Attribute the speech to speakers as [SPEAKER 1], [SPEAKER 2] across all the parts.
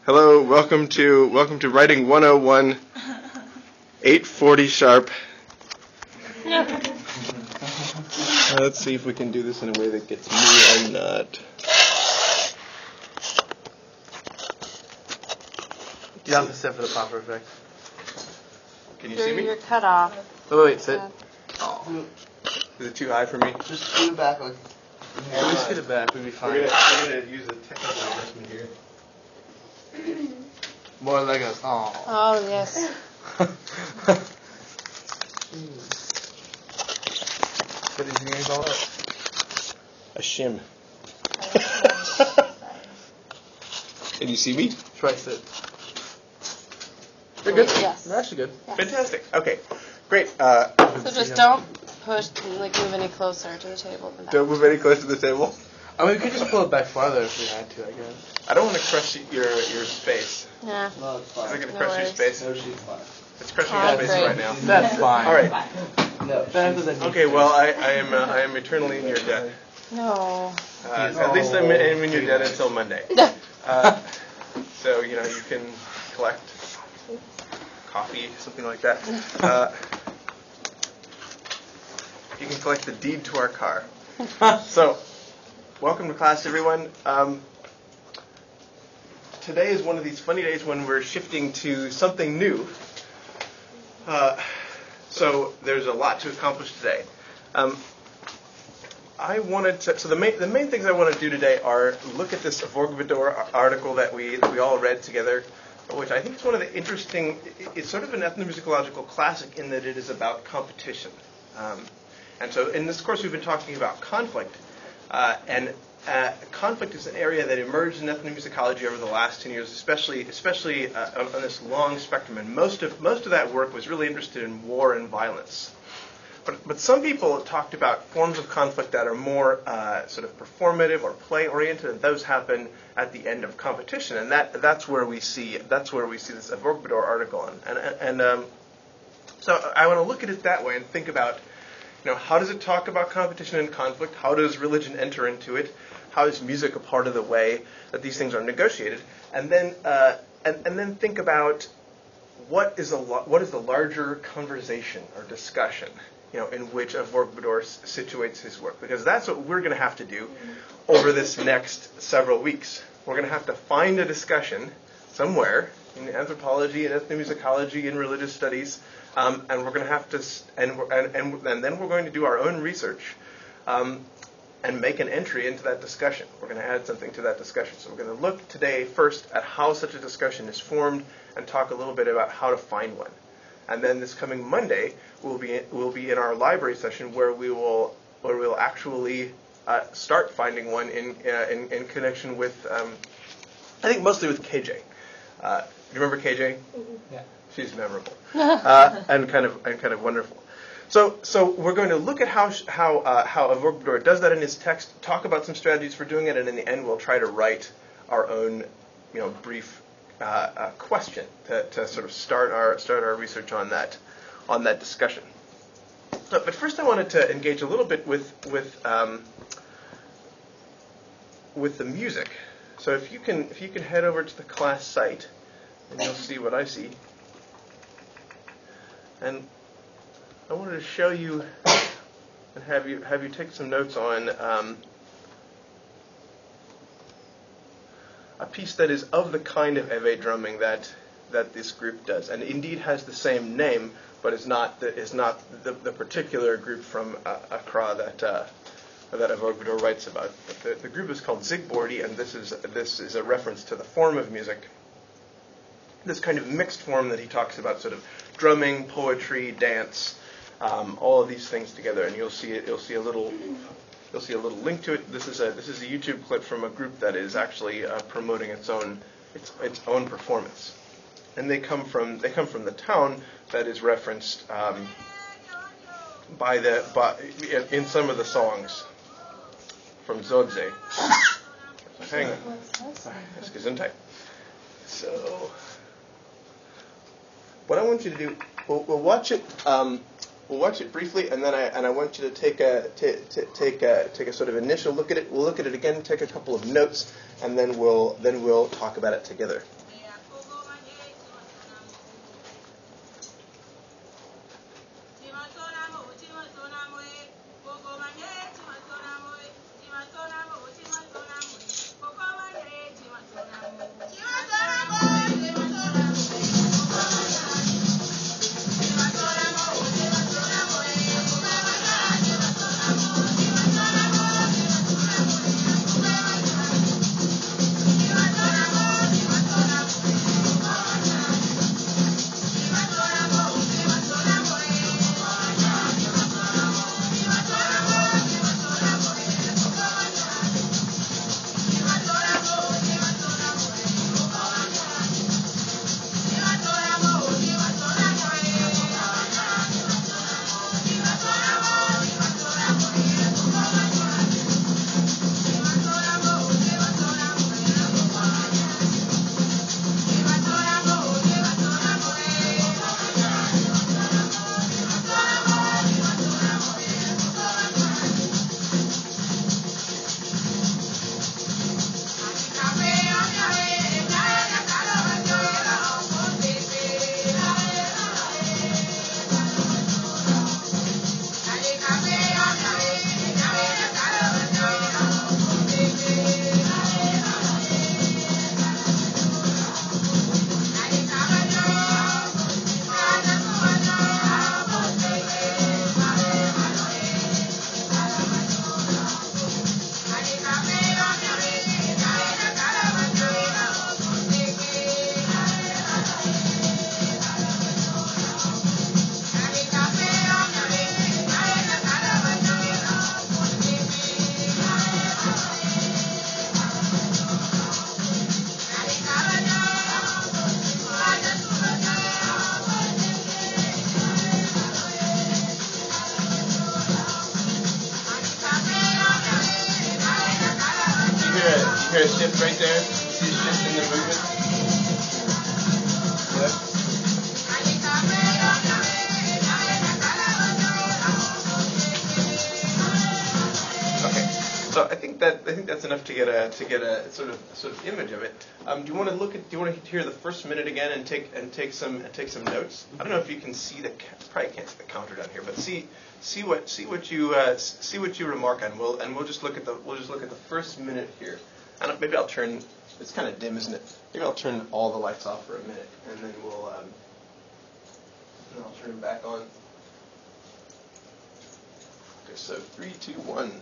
[SPEAKER 1] Hello, welcome to Writing 101, 8:40 sharp. Let's see if we can do this in a way that gets me or not.
[SPEAKER 2] You have to sit for the popper effect.
[SPEAKER 1] Can you see me?
[SPEAKER 3] You're cut off.
[SPEAKER 2] Wait, sit.
[SPEAKER 1] Oh. Is it too high for me?
[SPEAKER 2] Just scoot it back. Just scoot it back, we'll be fine.
[SPEAKER 1] We're gonna use a technical adjustment here.
[SPEAKER 2] More like us.
[SPEAKER 3] Oh, yes.
[SPEAKER 2] What did you call it?
[SPEAKER 1] A shim. Can you see me?
[SPEAKER 2] Try sit.
[SPEAKER 1] You're good?
[SPEAKER 3] Yes.
[SPEAKER 2] You're actually good.
[SPEAKER 3] Yes.
[SPEAKER 1] Fantastic. Okay, great.
[SPEAKER 3] So just don't move any closer to the table than that.
[SPEAKER 1] Don't move any closer to the table.
[SPEAKER 2] I mean, we could just pull it back farther if we had to, I guess.
[SPEAKER 1] I don't want to crush your space.
[SPEAKER 3] Yeah.
[SPEAKER 2] No, it's
[SPEAKER 1] Is
[SPEAKER 2] fine.
[SPEAKER 1] it going to
[SPEAKER 3] No
[SPEAKER 1] crush your
[SPEAKER 3] worries.
[SPEAKER 1] space?
[SPEAKER 2] No, she's fine.
[SPEAKER 1] It's crushing
[SPEAKER 3] Oh,
[SPEAKER 1] your space
[SPEAKER 3] great.
[SPEAKER 1] right now.
[SPEAKER 2] That's fine.
[SPEAKER 1] All right.
[SPEAKER 2] No,
[SPEAKER 1] Okay, well, I am eternally in your debt.
[SPEAKER 3] No.
[SPEAKER 1] At least I'm in your debt until Monday. So, you can collect coffee, something like that. You can collect the deed to our car. So, welcome to class, everyone. Today is one of these funny days when we're shifting to something new. So there's a lot to accomplish today. The main things I want to do today are look at this Vorgvidor article that we all read together, which I think is one of the interesting. It's sort of an ethnomusicological classic in that it is about competition. And so in this course we've been talking about conflict, and conflict is an area that emerged in ethnomusicology over the last 10 years, especially on this long spectrum. And most of that work was really interested in war and violence. But some people talked about forms of conflict that are more sort of performative or play-oriented, and those happen at the end of competition. And that's where we see this Vorgvidor article. So I want to look at it that way and think about, how does it talk about competition and conflict? How does religion enter into it? How is music a part of the way that these things are negotiated? And then think about what is the larger conversation or discussion, in which a Vorgvidor situates his work, because that's what we're going to have to do over this next several weeks. We're going to have to find a discussion somewhere in anthropology and ethnomusicology and religious studies. And we're going to have to, and then we're going to do our own research, and make an entry into that discussion. We're going to add something to that discussion. So we're going to look today first at how such a discussion is formed, and talk a little bit about how to find one. And then this coming Monday, we'll be in our library session where we'll actually start finding one in connection with, I think mostly with KJ. Do you remember KJ?
[SPEAKER 3] Mm-hmm.
[SPEAKER 2] Yeah.
[SPEAKER 1] She's memorable and kind of wonderful. So we're going to look at how a Vorgvidor does that in his text, talk about some strategies for doing it, and in the end we'll try to write our own brief question to sort of start our research on that discussion. But first I wanted to engage a little bit with the music. So if you can head over to the class site, and you'll see what I see. And I wanted to show you and have you take some notes on a piece that is of the kind of Eve drumming that this group does, and indeed has the same name, but is not the particular group from Accra that Vorgvidor writes about. But the group is called Zigbordi, and this is a reference to the form of music, this kind of mixed form that he talks about, sort of drumming, poetry, dance, all of these things together. And you'll see a little link to it. This is a YouTube clip from a group that is actually promoting its own performance. And they come from the town that is referenced in some of the songs from Zodze. Hang on. That's Gesundheit. So what I want you to do, we'll watch it. We'll watch it briefly, and then I want you to take a sort of initial look at it. We'll look at it again, take a couple of notes, and then we'll talk about it together. right there? See a shift in the movement? Yeah. Okay. So I think that's enough to get a sort of image of it. Do you want to hear the first minute again and take some notes? I don't know if you can see probably can't see the counter down here, but see what you remark on. We'll just look at the first minute here. Maybe I'll turn. It's kind of dim, isn't it? Maybe I'll turn all the lights off for a minute, and then I'll turn them back on. Okay, so 3, 2, 1.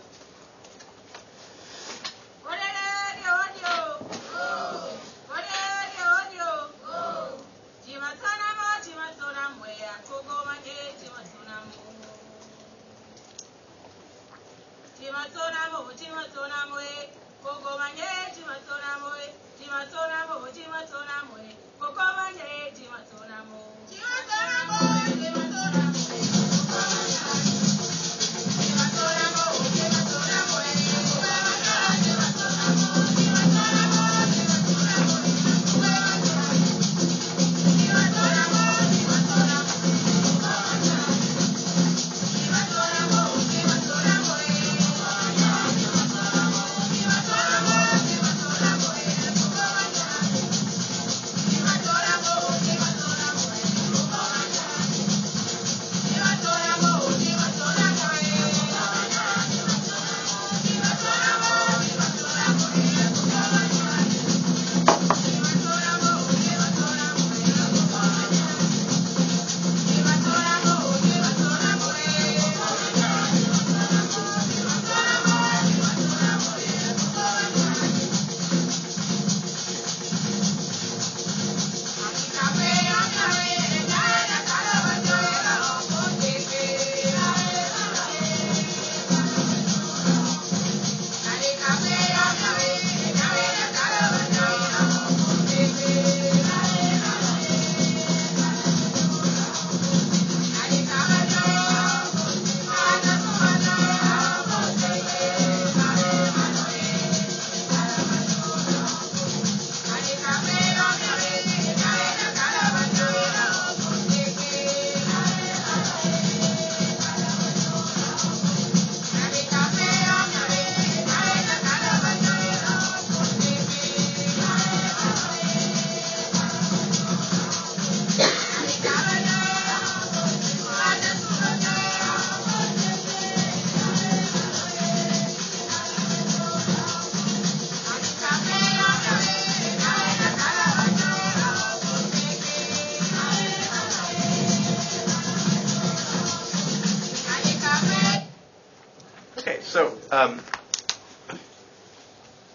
[SPEAKER 1] So,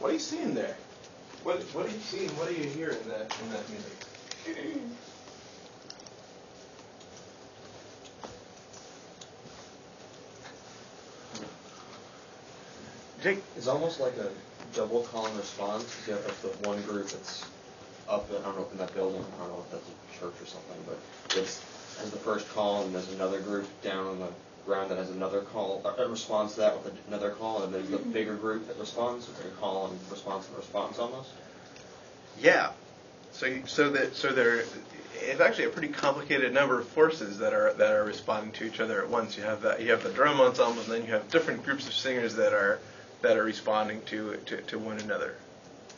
[SPEAKER 1] what are you seeing there? What are you seeing? What do you hear in that music? Jake?
[SPEAKER 2] It's almost like a double call and response. You have like the one group that's up, I don't know, in that building. I don't know if that's a church or something, but it's has the first call, and there's another group down on the ground that has another call, a response to that with another call, and there's the bigger group that responds. So it's like a call and response almost. Yeah.
[SPEAKER 1] So there, it's actually a pretty complicated number of forces that are responding to each other at once. You have the drum ensemble, and then you have different groups of singers that are responding to one another.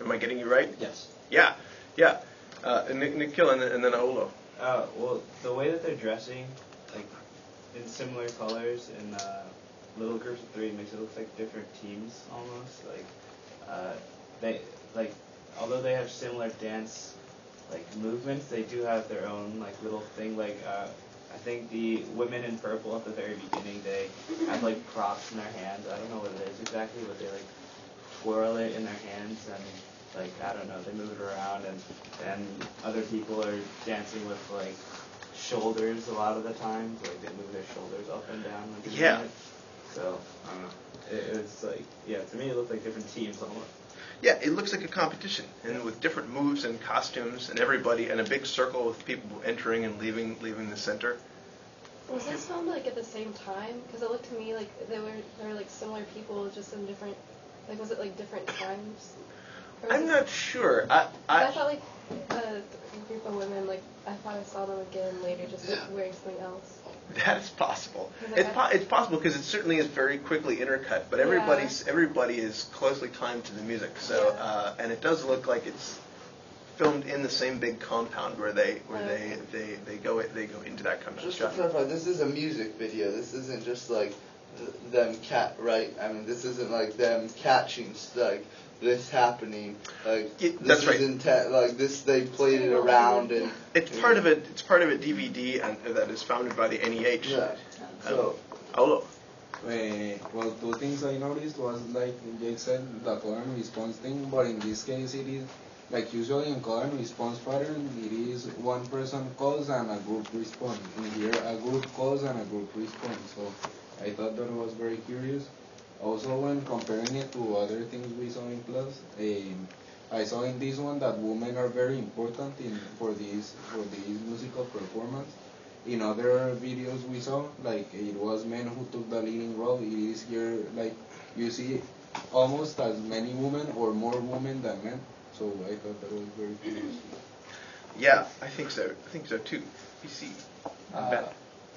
[SPEAKER 1] Am I getting you right?
[SPEAKER 2] Yes.
[SPEAKER 1] Yeah. Nikhil and then Aolo.
[SPEAKER 4] Well, the way that they're dressing, like in similar colors in little groups of 3, makes it look like different teams almost. Although they have similar dance movements, they do have their own little thing. I think the women in purple at the very beginning, they have props in their hands. I don't know what it is exactly, but they twirl it in their hands and I don't know, they move it around, and then other people are dancing with shoulders a lot of the time. They move their shoulders up and down when doing it. So I don't know. It's to me it looked like different teams almost.
[SPEAKER 1] Yeah, it looks like a competition, and with different moves and costumes, and everybody in a big circle with people entering and leaving the center.
[SPEAKER 3] Was this filmed at the same time? Because it looked to me like they were similar people, just in different. Was it different times?
[SPEAKER 1] I'm not sure.
[SPEAKER 5] I thought like a group of women, like I thought I saw them again later, just like, wearing something else.
[SPEAKER 1] That is possible.
[SPEAKER 5] Like
[SPEAKER 1] It's possible because it certainly is very quickly intercut, but everybody is closely timed to the music. So and it does look like it's filmed in the same big compound where they go into that kind of
[SPEAKER 6] Just
[SPEAKER 1] shot.
[SPEAKER 6] to clarify, this is a music video. This isn't just like them right? I mean, this isn't like them catching like this happening. Like
[SPEAKER 1] That's
[SPEAKER 6] this
[SPEAKER 1] right.
[SPEAKER 6] isn't like this. They played it around and
[SPEAKER 1] It's part of it. It's part of a DVD that is founded by the NEH.
[SPEAKER 6] yeah. So.
[SPEAKER 1] Oh,
[SPEAKER 7] Well, two things I noticed was, like Jake said, the call and response thing, but in this case it is, like usually in call and response pattern, it is one person calls and a group responds. In here, a group calls and a group responds. So I thought that was very curious. Also, when comparing it to other things we saw in class, I saw in this one that women are very important for this musical performance. In other videos we saw, like it was men who took the leading role. It is here, like you see almost as many women or more women than men. So I thought that was very curious.
[SPEAKER 1] yeah, I think so. I think so too. You see, Ben.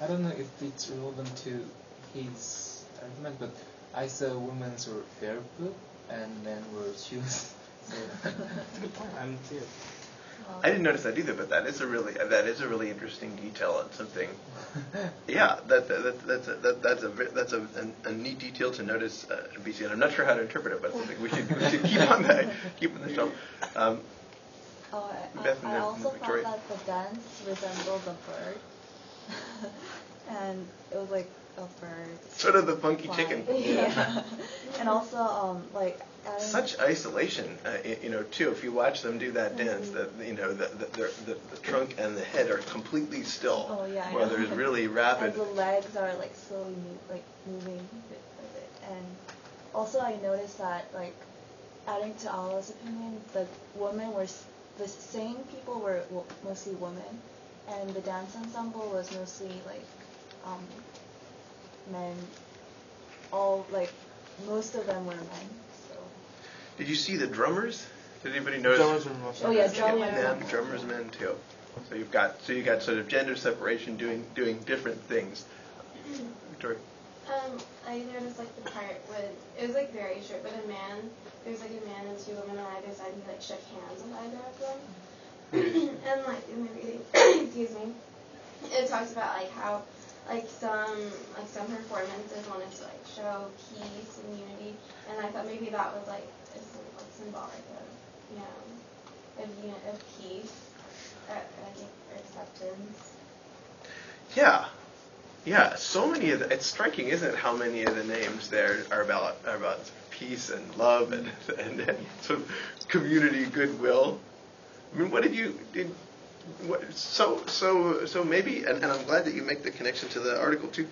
[SPEAKER 8] I don't know if it's relevant to his argument, but I saw women were barefoot and men were shoes. So that's a good point. I'm too.
[SPEAKER 1] I didn't notice that either, but that is a really interesting detail on something. Yeah, that's a neat detail to notice, BC, and I'm not sure how to interpret it, but something we should keep on the shelf.
[SPEAKER 9] I also thought that the dance resembled a bird, and it was like a bird.
[SPEAKER 1] Sort of the funky chicken.
[SPEAKER 9] Yeah. And also
[SPEAKER 1] such isolation, too. If you watch them do that dance, the trunk and the head are completely still.
[SPEAKER 9] Oh yeah.
[SPEAKER 1] While there's really rapid.
[SPEAKER 9] And the legs are like slowly moving with it. And also I noticed that adding to Allah's opinion, the singing people were mostly women, and the dance ensemble was mostly men. Most of them were men.
[SPEAKER 1] Did you see the drummers? Did anybody notice?
[SPEAKER 5] Drummers are most.
[SPEAKER 9] Oh yeah,
[SPEAKER 1] drummers men too. So you got sort of gender separation doing different things. Victoria.
[SPEAKER 10] I noticed the part with it was very short, but there's a man and two women on either side who shook hands with either of them. And in the reading, excuse me, it talks about how some performances wanted to show peace and unity, and I thought maybe that was symbolic of peace, or acceptance.
[SPEAKER 1] Yeah. So many of it's striking, isn't it? How many of the names there are about peace and love and sort of community goodwill. I mean, so maybe, and I'm glad that you make the connection to the article too.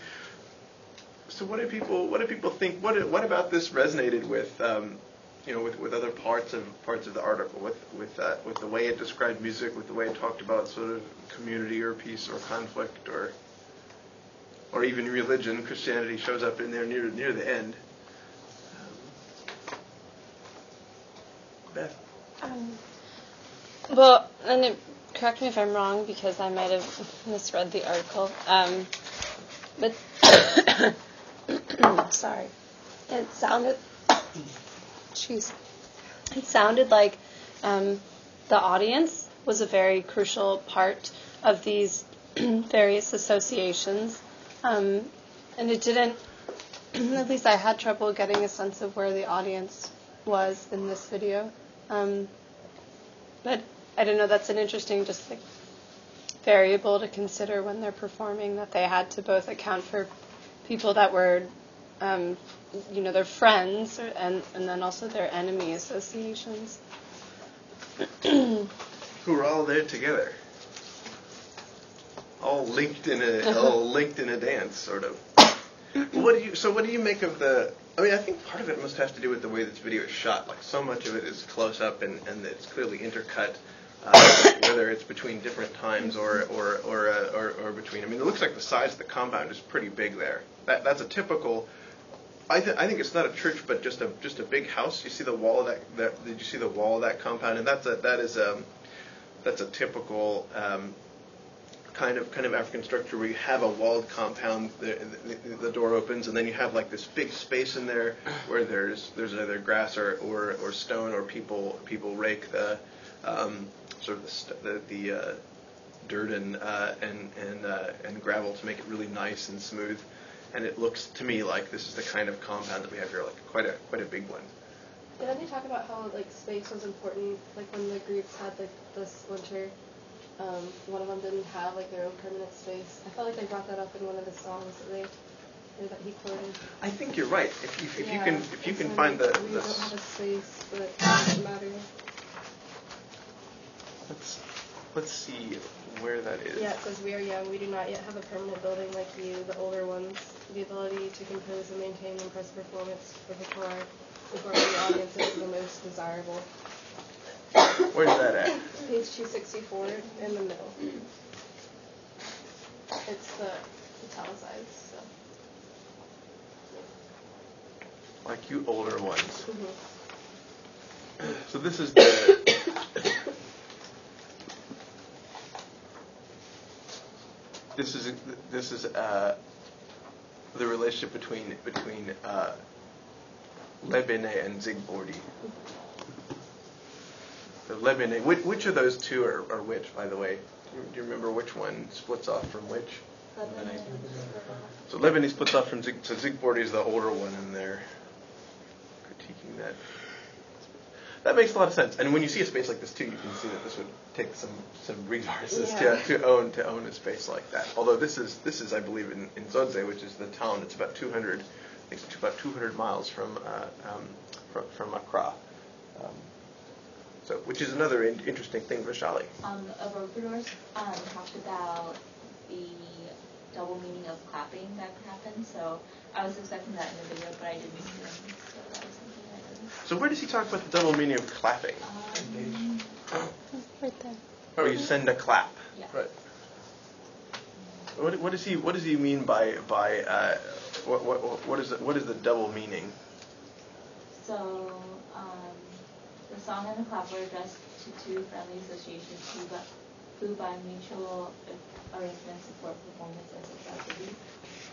[SPEAKER 1] So what do people think? What about this resonated with with other parts of the article, with the way it described music, with the way it talked about sort of community or peace or conflict or even religion. Christianity shows up in there near the end. Beth.
[SPEAKER 3] Well, and correct me if I'm wrong because I might have misread the article. But sorry, it sounded. Jeez, it sounded like the audience was a very crucial part of these various associations, and it didn't. At least I had trouble getting a sense of where the audience was in this video. But I don't know, that's an interesting variable to consider when they're performing, that they had to both account for people that were, their friends and then also their enemy associations.
[SPEAKER 1] Who were all there together. All linked in a dance, sort of. What do you make of the? I mean, I think part of it must have to do with the way this video is shot. So much of it is close up and it's clearly intercut, whether it's between different times or between. I mean, it looks like the size of the compound is pretty big there. That's a typical I think it's not a church, but just a big house. You see the wall of that. Did you see the wall of that compound? And that's a typical kind of African structure where you have a walled compound. The door opens, and then you have like this big space in there where there's either grass or stone, or people rake the sort of the dirt and gravel to make it really nice and smooth. And it looks to me like this is the kind of compound that we have here, like quite a big one.
[SPEAKER 5] Yeah, then you talk about how like space was important. Like when the groups had like this winter, one of them didn't have like their own permanent space. I felt like they brought that up in one of the songs that he quoted.
[SPEAKER 1] I think you're right. If you can find the
[SPEAKER 5] we don't have a space, but it doesn't matter.
[SPEAKER 1] Let's see where that is.
[SPEAKER 5] Yeah, it says we are young. We do not yet have a permanent building like you, the older ones. The ability to compose and maintain impressive performance before the audience is the most desirable.
[SPEAKER 1] Where's that at?
[SPEAKER 5] Page 264 in the middle. It's the italicized stuff.
[SPEAKER 1] Like you older ones.
[SPEAKER 5] Mm-hmm.
[SPEAKER 1] So this is the. This is the relationship between Lebene and Zigbordi. So Lebene, which of those two are which, by the way? Do you remember which one splits off from which?
[SPEAKER 9] Lebene.
[SPEAKER 1] So Lebene splits off from Zig. So Zigbordi is the older one in there. Critiquing that. That makes a lot of sense. And when you see a space like this too, you can see that this would take some resources to own a space like that. Although this is I believe in Zodze, which is the town. It's about 200 miles from Accra. So which is another interesting thing, Vishali.
[SPEAKER 11] Avogadors talked about the double meaning of clapping that could happen. So I was expecting that in the video, but I didn't see them. So that was something I noticed.
[SPEAKER 1] So where does he talk about the double meaning of clapping?
[SPEAKER 3] Right there.
[SPEAKER 1] Or you send a clap.
[SPEAKER 11] Yeah.
[SPEAKER 1] Right. What does he mean by what is the double meaning?
[SPEAKER 11] So the song and the clap were addressed to two friendly associations who by mutual arrangement support performance as a tragedy.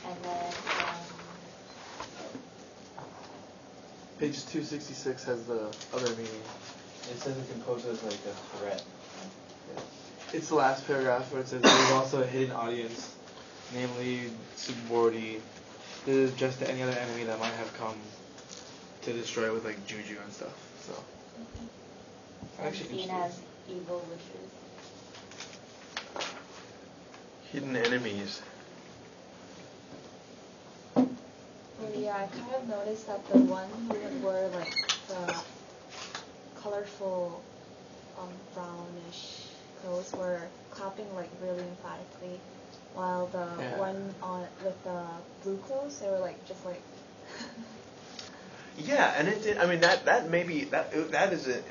[SPEAKER 11] And then
[SPEAKER 12] page 266 has the other meaning.
[SPEAKER 4] It says the composer is like a threat.
[SPEAKER 12] It's the last paragraph where it says there is also a hidden audience, namely Zigbordi. This is just to any other enemy that might have come to destroy with like juju and stuff. So
[SPEAKER 11] and seen as evil witches.
[SPEAKER 1] Hidden enemies.
[SPEAKER 9] Yeah, I kind of noticed that the one who wore like the colorful brownish clothes were clapping like really emphatically, while the one with the blue clothes, they were like just like.
[SPEAKER 1] Yeah, and it did. I mean, that maybe that is a.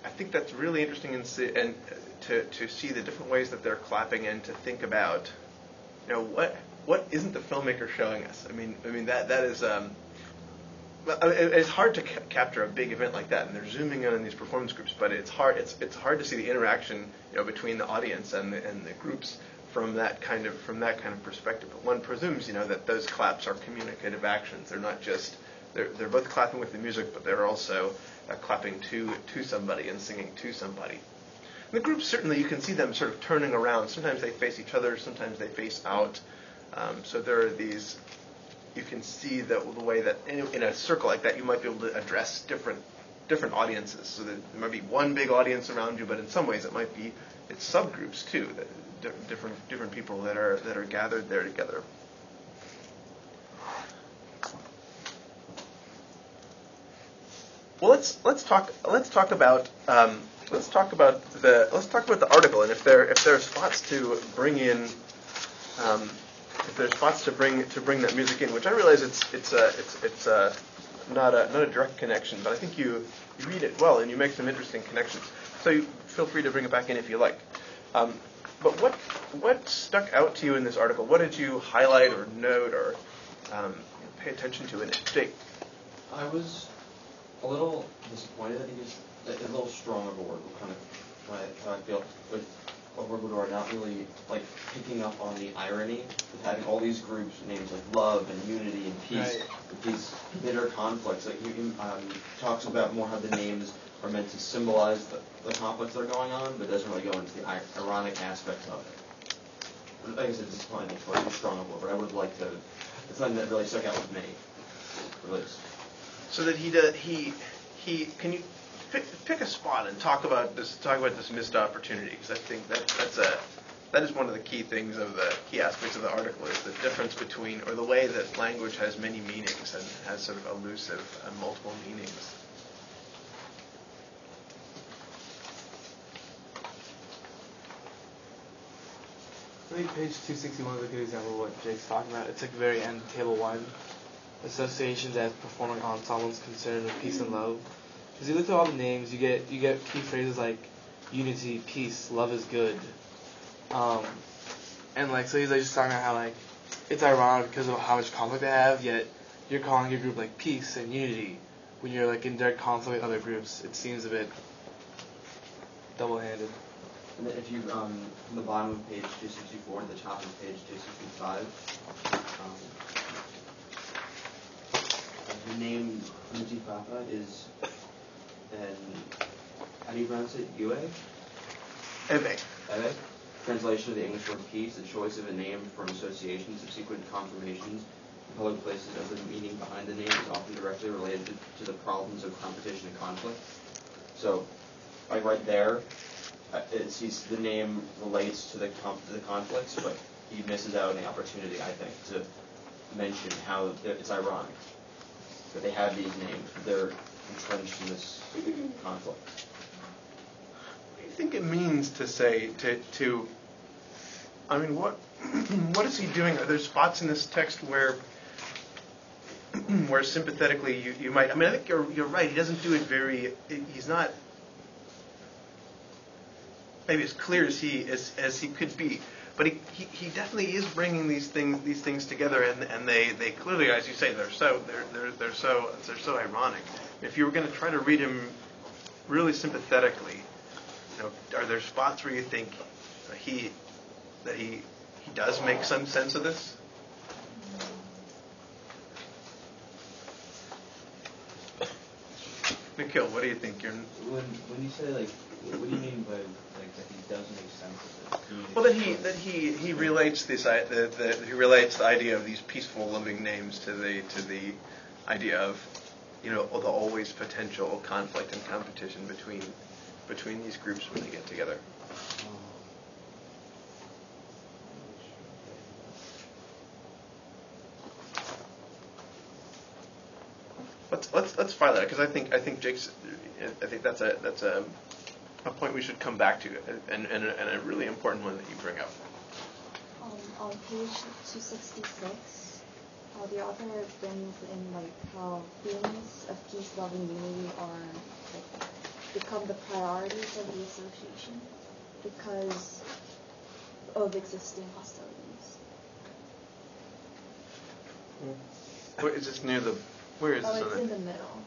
[SPEAKER 1] I think that's really interesting and to see the different ways that they're clapping and to think about, what isn't the filmmaker showing us? I mean that is. It's hard to capture a big event like that, and they're zooming in on these performance groups. But it's hard. It's hard to see the interaction, between the audience and the groups from that kind of perspective. But one presumes, that those claps are communicative actions. They're not just they're both clapping with the music, but they're also clapping to somebody and singing to somebody. And the groups, certainly you can see them sort of turning around. Sometimes they face each other. Sometimes they face out. So there are these. You can see the way that in a circle like that, you might be able to address different audiences. So that there might be one big audience around you, but in some ways it's subgroups too. Different people that are gathered there together. Well, let's talk about the article, and if there are spots to bring in. If there's spots to bring that music in, which I realize it's not a direct connection, but I think you read it well and you make some interesting connections. So you feel free to bring it back in if you like. But what stuck out to you in this article? What did you highlight or note or pay attention to in it. Jake.
[SPEAKER 2] I was a little disappointed. I think it's a little strong of a word. Kind of how I feel with a word where we're not really like picking up on the irony of having all these groups names like love and unity and peace, with these bitter conflicts. Like he talks about more how the names are meant to symbolize the conflicts that are going on, but doesn't really go into the ironic aspects of it. Like I said, it's disappointing. It's quite strong of a word, but I would have liked to. It's something that really stuck out with me. Really.
[SPEAKER 1] So that he can you pick a spot and talk about this missed opportunity, because I think that is one of the key things of the key aspects of the article, is the difference between, or the way that language has many meanings and has sort of elusive and multiple meanings.
[SPEAKER 12] I think page 261 is a good example of what Jake's talking about. It's like very end, table 1. Associations as performing ensembles concerned with peace and love. Because you look at all the names, you get key phrases like unity, peace, love is good. And like, so he's like just talking about how like it's ironic because of how much conflict they have, yet you're calling your group like peace and unity when you're like in direct conflict with other groups. It seems a bit double-handed.
[SPEAKER 2] And then if you, from the bottom of page 264 to the top of page 265, the name Nutifafa is how do you pronounce it? Ue?
[SPEAKER 1] Ebe.
[SPEAKER 2] Ebe. Translation of the English word peace, the choice of a name from association, subsequent confirmations, public places of the meaning behind the name is often directly related to the problems of competition and conflict. So, like right there, the name relates to the conflicts, but he misses out on the opportunity, I think, to mention how it's ironic that they have these names, but they're entrenched in this conflict.
[SPEAKER 1] What do you think it means to say to I mean, what is he doing? Are there spots in this text where sympathetically you might? I mean, I think you're right. He doesn't do it very. He's not maybe as clear as he could be, but he definitely is bringing these things together, and they clearly, as you say, they're so ironic. If you were going to try to read him really sympathetically, are there spots where you think he does make some sense of this? Nikhil, what do you think?
[SPEAKER 4] When you say like, what do you mean by like that he does make sense of it?
[SPEAKER 1] Well, that he relates he relates the idea of these peaceful living names to the idea of the always potential conflict and competition between these groups when they get together. Let's file that, because I think that's a point we should come back to, and a really important one that you bring up.
[SPEAKER 9] On page 266, the author brings in like how feelings of peace, love, and unity are like become the priorities of the association because of existing hostilities.
[SPEAKER 1] Where is this near the? Where is this?
[SPEAKER 9] It's in the middle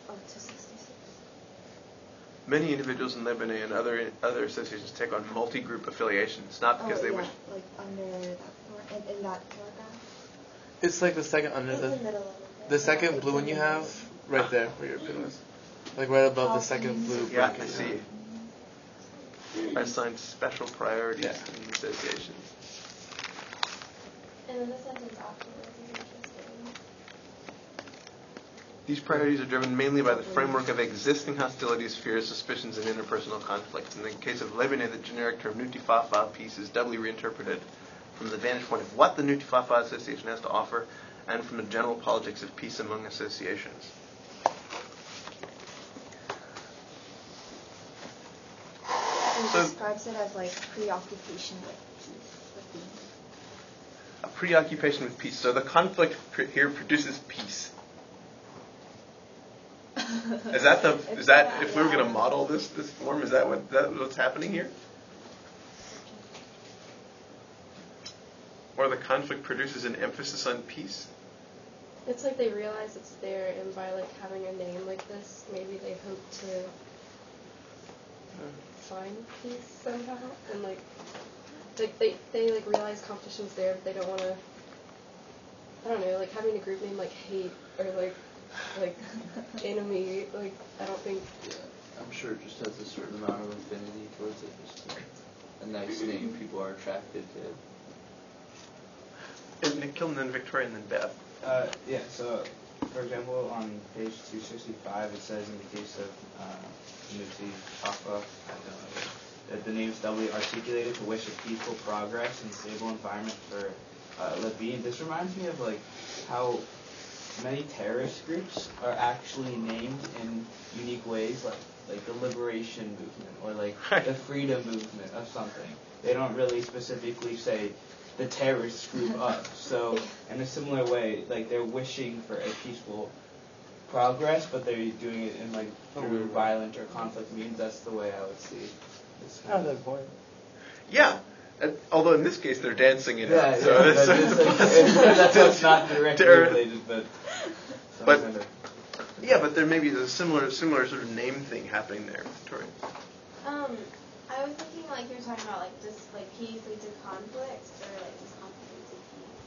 [SPEAKER 9] of 266.
[SPEAKER 1] Many individuals in Lebanon and other associations take on multi-group affiliations, not because they wish.
[SPEAKER 9] Like under that in that paragraph.
[SPEAKER 12] It's like the second under the second blue one you have right there where your pin was, like right above the second blue bracket.
[SPEAKER 1] I see. Assigned special priorities in the association.
[SPEAKER 10] And then the sentence afterwards is interesting.
[SPEAKER 1] These priorities are driven mainly by the framework of existing hostilities, fears, suspicions, and interpersonal conflicts. In the case of Lebanon, the generic term Nutifafa, peace, is doubly reinterpreted from the vantage point of what the Nutifafa Association has to offer and from the general politics of peace among associations.
[SPEAKER 9] He describes it as like preoccupation with peace.
[SPEAKER 1] A preoccupation with peace. So the conflict here produces peace. Is that if we were going to model this form, is that what's happening here? or the conflict produces an emphasis on peace.
[SPEAKER 5] It's like they realize it's there, and by like having a name like this, maybe they hope to find peace somehow, and like they like realize competition's there, but they don't want to. I don't know, like having a group name like hate or like enemy. Like I don't think.
[SPEAKER 6] Yeah, I'm sure it just has a certain amount of affinity towards it. Just a nice name people are attracted to.
[SPEAKER 1] And Nick Kilden, then Victoria, and then Beth.
[SPEAKER 4] Yeah, so, for example, on page 265, it says in the case of Muti Papa, I don't know, that the name is doubly articulated to wish a peaceful progress and stable environment for Levine. This reminds me of, like, how many terrorist groups are actually named in unique ways, like the liberation movement or, like, the freedom movement of something. They don't really specifically say the terrorist group up. So in a similar way, like they're wishing for a peaceful progress, but they're doing it in like through violent or conflict means. That's the way I would see this.
[SPEAKER 12] That point.
[SPEAKER 1] Yeah. Although in this case they're dancing in
[SPEAKER 4] yeah,
[SPEAKER 1] it. So
[SPEAKER 4] that's not directly related, but
[SPEAKER 1] yeah, but there may be a similar sort of name thing happening there, Victoria.
[SPEAKER 10] I was thinking like you were talking about like just like peace lead to conflict or like just conflict lead to peace.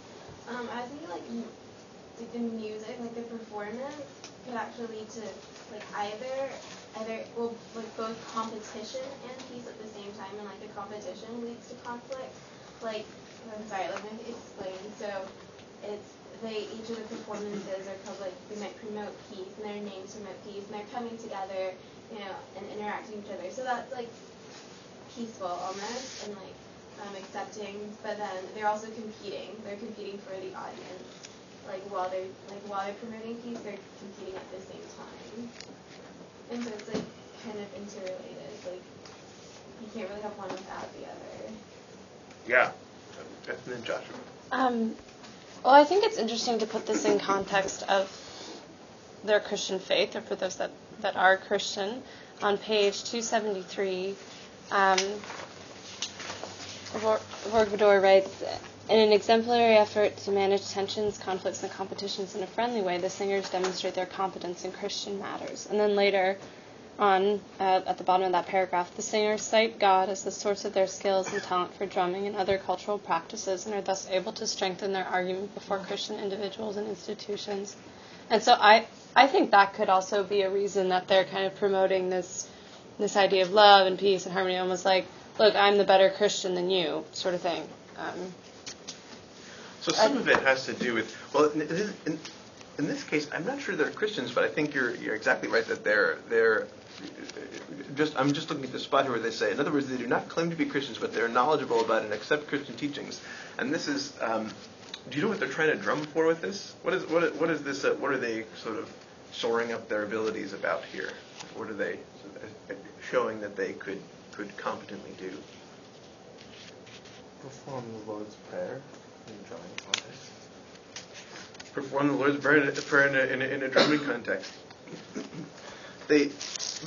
[SPEAKER 10] I was thinking like the music, like the performance could actually lead to like either well like both competition and peace at the same time, and like the competition leads to conflict. Like I'm sorry, let me explain. So it's each of the performances are called like they might promote peace and their names promote peace and they're coming together, you know, and interacting with each other. So that's like peaceful almost and like accepting, but then they're also competing. They're competing for the audience. Like while they're promoting peace, they're competing at the same time. And so it's like kind of interrelated. Like you can't really have one without the other.
[SPEAKER 1] Yeah. And then Joshua.
[SPEAKER 3] Well, I think it's interesting to put this in context of their Christian faith, or for those that are Christian. On page 273, Vorgvedor writes, in an exemplary effort to manage tensions, conflicts, and competitions in a friendly way, the singers demonstrate their competence in Christian matters. And then later on, at the bottom of that paragraph, the singers cite God as the source of their skills and talent for drumming and other cultural practices, and are thus able to strengthen their argument before Christian individuals and institutions. And so I think that could also be a reason that they're kind of promoting this idea of love and peace and harmony, almost like, look, I'm the better Christian than you, sort of thing.
[SPEAKER 1] So some of it has to do with, well, in this case, I'm not sure they're Christians, but I think you're exactly right that they're I'm just looking at the spot here where they say, in other words, they do not claim to be Christians, but they're knowledgeable about and accept Christian teachings. And this is, do you know what they're trying to drum for with this? What is this? What are they sort of soaring up their abilities about here? What are they showing that they could competently do?
[SPEAKER 12] Perform the Lord's Prayer in a drumming context.
[SPEAKER 1] Perform the Lord's Prayer in a drumming context. They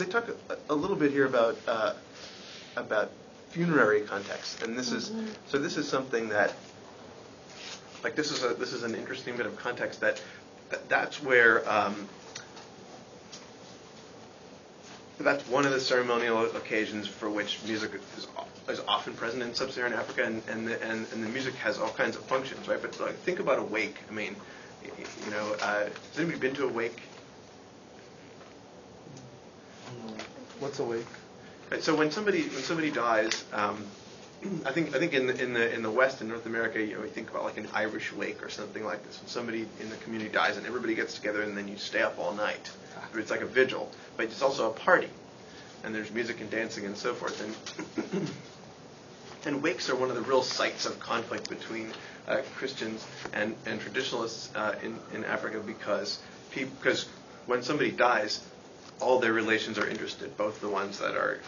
[SPEAKER 1] talk a little bit here about funerary context, and this is this is something that, like, this is an interesting bit of context that's where that's one of the ceremonial occasions for which music is often present in sub-Saharan Africa, and the music has all kinds of functions, right? But like, think about a wake. I mean, has anybody been to a wake?
[SPEAKER 12] What's a wake?
[SPEAKER 1] Right, so when somebody dies, I think in the West, in North America, we think about like an Irish wake or something like this. When somebody in the community dies, and everybody gets together, and then you stay up all night. It's like a vigil, but it's also a party, and there's music and dancing and so forth. And wakes are one of the real sites of conflict between Christians and traditionalists in Africa, because when somebody dies, all their relations are interested, both the ones that are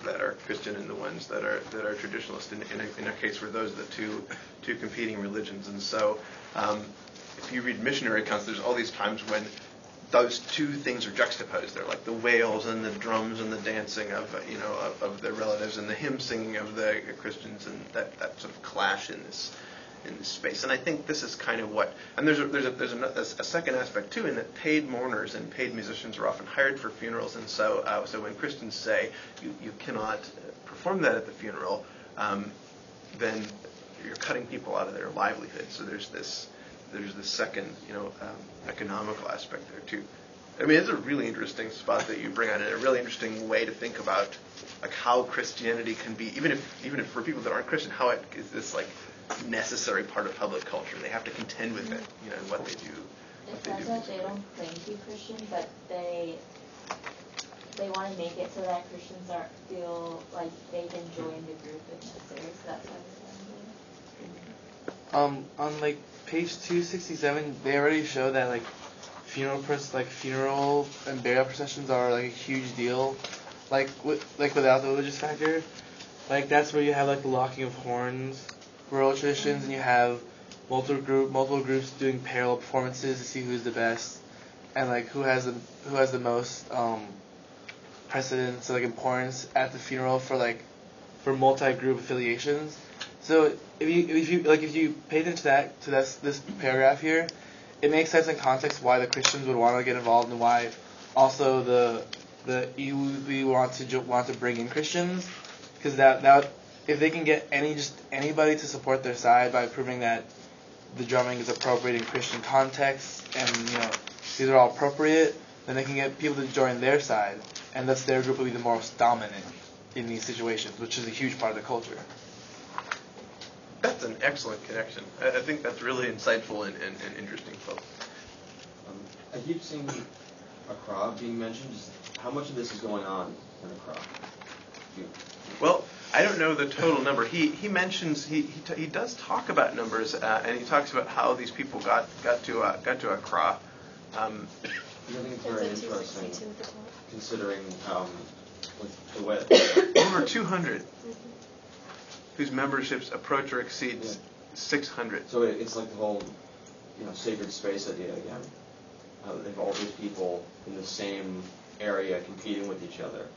[SPEAKER 1] Christian and the ones that are traditionalist. In a case where those are the two competing religions, and so if you read missionary accounts, there's all these times when those two things are juxtaposed. They're like the wails and the drums and the dancing of their relatives, and the hymn singing of the Christians, and that sort of clash in in this space. And I think this is kind of what, and there's a second aspect too, in that paid mourners and paid musicians are often hired for funerals, and so when Christians say you cannot perform that at the funeral, then you're cutting people out of their livelihood. So there's this second economical aspect there too. I mean, it's a really interesting spot that you bring on, and a really interesting way to think about like how Christianity can be, even if for people that aren't Christian, how it is this like necessary part of public culture, and they have to contend with it, and what they do.
[SPEAKER 11] It says that they don't claim to be Christian, but they want to make it so that Christians feel like they can join the group if necessary. So that's why they're saying.
[SPEAKER 12] On like page 267, they already show that like funeral and burial processions are like a huge deal. Without the religious factor, like that's where you have like the locking of horns, rural traditions, and you have multiple groups doing parallel performances to see who's the best, and like who has the most precedence, so like importance at the funeral for multi-group affiliations. So if you pay attention to this paragraph here, it makes sense in context why the Christians would want to get involved, and why also the EWB want to bring in Christians, because that if they can get anybody to support their side by proving that the drumming is appropriate in Christian context, and these are all appropriate, then they can get people to join their side, and thus their group will be the most dominant in these situations, which is a huge part of the culture.
[SPEAKER 1] That's an excellent connection. I think that's really insightful and interesting, folks.
[SPEAKER 2] I keep seeing Accra being mentioned. Just how much of this is going on in Accra?
[SPEAKER 1] Well, I don't know the total number. He mentions he does talk about numbers, and he talks about how these people got to Accra.
[SPEAKER 2] I think it's very interesting, considering with the way
[SPEAKER 1] over 200 whose memberships approach or exceeds 600.
[SPEAKER 2] So it's like the whole sacred space idea again. They have all these people in the same area competing with each other.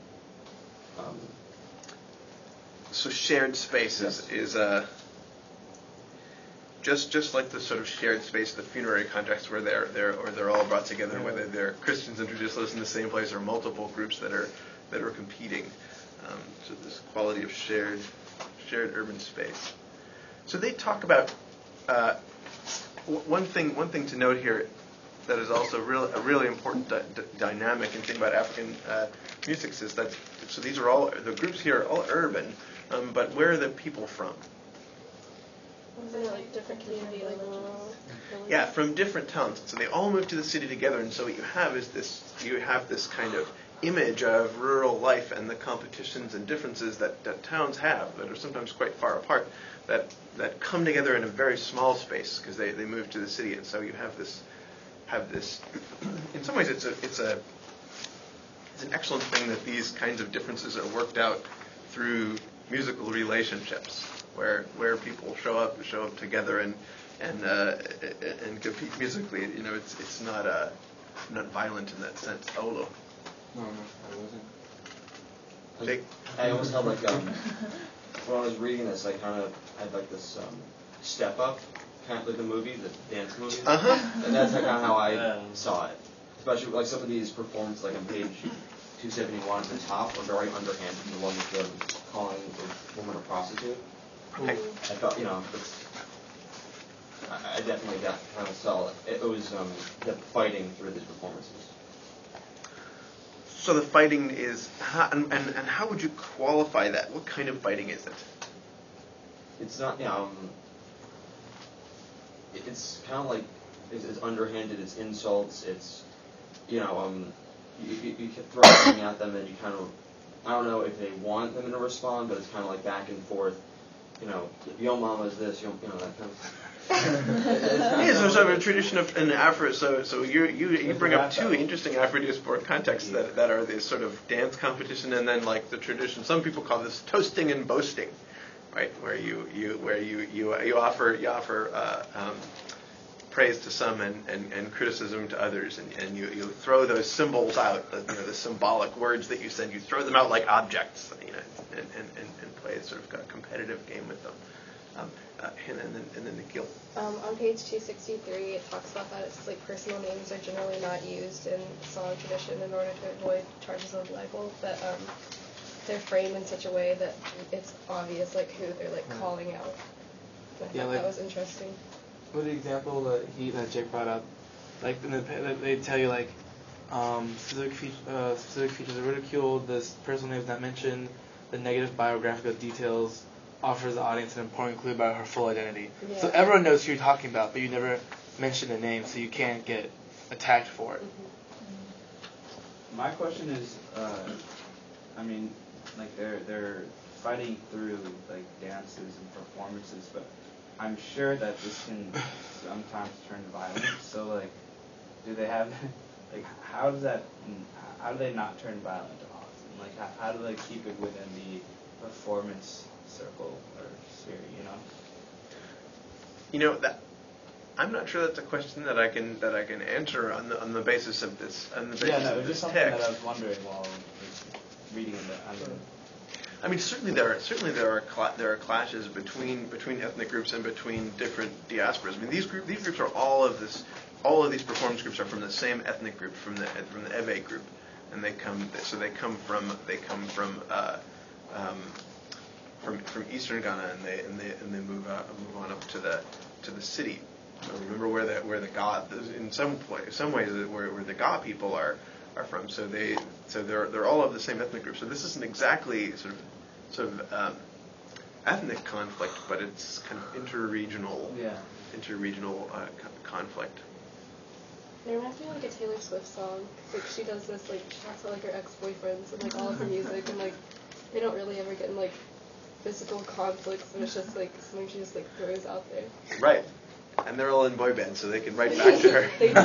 [SPEAKER 1] So shared space is just like the sort of shared space of the funerary context, where they're all brought together, whether they're Christians and traditionalists in the same place or multiple groups that are competing. So this quality of shared urban space. So they talk about one thing to note here that is also a really important dynamic in thinking about African music is that so these are all the groups here are all urban, but where are the people from?
[SPEAKER 5] Like different community, like
[SPEAKER 1] yeah, from different towns. So they all move to the city together, and so what you have is this kind of image of rural life and the competitions and differences that towns have that are sometimes quite far apart, that come together in a very small space because they move to the city, and so you have this. In some ways, it's an excellent thing that these kinds of differences are worked out through musical relationships, where people show up together and compete musically. It's not violent in that sense. Oh, look.
[SPEAKER 7] No, I wasn't.
[SPEAKER 1] Jake?
[SPEAKER 2] I almost felt like when I was reading this, I kind of had like this Step Up, kind of like the movie, the dance movie. And that's kind of how I saw it. Especially like some of these performances, like on page 271 at the top, are very underhanded. The one with them calling the woman a prostitute.
[SPEAKER 1] Okay.
[SPEAKER 2] I thought, I definitely kind of saw it. It was the fighting through these performances.
[SPEAKER 1] So the fighting is, and how would you qualify that? What kind of fighting is it?
[SPEAKER 2] It's not, it's kind of like, it's underhanded, it's insults, it's, you throw something at them and you kind of, I don't know if they want them to respond, but it's kind of like back and forth, yo mama's this, that kind of
[SPEAKER 1] Yes, there's a tradition of an Afro. So you bring up two interesting Afro-diasporic contexts that are this sort of dance competition, and then like the tradition. Some people call this toasting and boasting, right? Where you offer praise to some and criticism to others, and you throw those symbols out, the symbolic words that you send. You throw them out like objects, and play sort of a competitive game with them. Hannah, and then Nikhil.
[SPEAKER 5] On page 263, it talks about that it's like personal names are generally not used in song tradition in order to avoid charges of libel, but they're framed in such a way that it's obvious like who they're like calling out. I thought that was interesting.
[SPEAKER 12] With the example that Jake brought up, like they tell you like specific features are ridiculed, this personal name is not mentioned, the negative biographical details offers the audience an important clue about her full identity. Yeah. So everyone knows who you're talking about, but you never mention the name, so you can't get attacked for it.
[SPEAKER 4] My question is, I mean, like they're fighting through like dances and performances, but I'm sure that this can sometimes turn violent. So like, do they have like how do they not turn violent often? Like how do they keep it within the performance circle or sphere,
[SPEAKER 1] that I'm not sure that's a question that I can answer on the basis of this of
[SPEAKER 4] it's
[SPEAKER 1] this
[SPEAKER 4] just something
[SPEAKER 1] text.
[SPEAKER 4] that I was wondering while reading it.
[SPEAKER 1] I mean, certainly there are clashes between ethnic groups and between different diasporas. I mean, these groups are all of these performance groups are from the same ethnic group, from the Ewe group, and they come from eastern Ghana, and they move on up to the city. So remember where the Ga, in some ways where the Ga people are from. So they're all of the same ethnic group. So this isn't exactly sort of ethnic conflict, but it's kind of interregional conflict.
[SPEAKER 5] It reminds me of like a Taylor Swift song. Like she does this, like she talks about like her ex-boyfriends and like all of her music, and like they don't really ever get in like physical conflicts, and it's just like something she just like throws out there.
[SPEAKER 1] Right, and they're all in boy bands, so they can write back to her.
[SPEAKER 5] They do.
[SPEAKER 10] I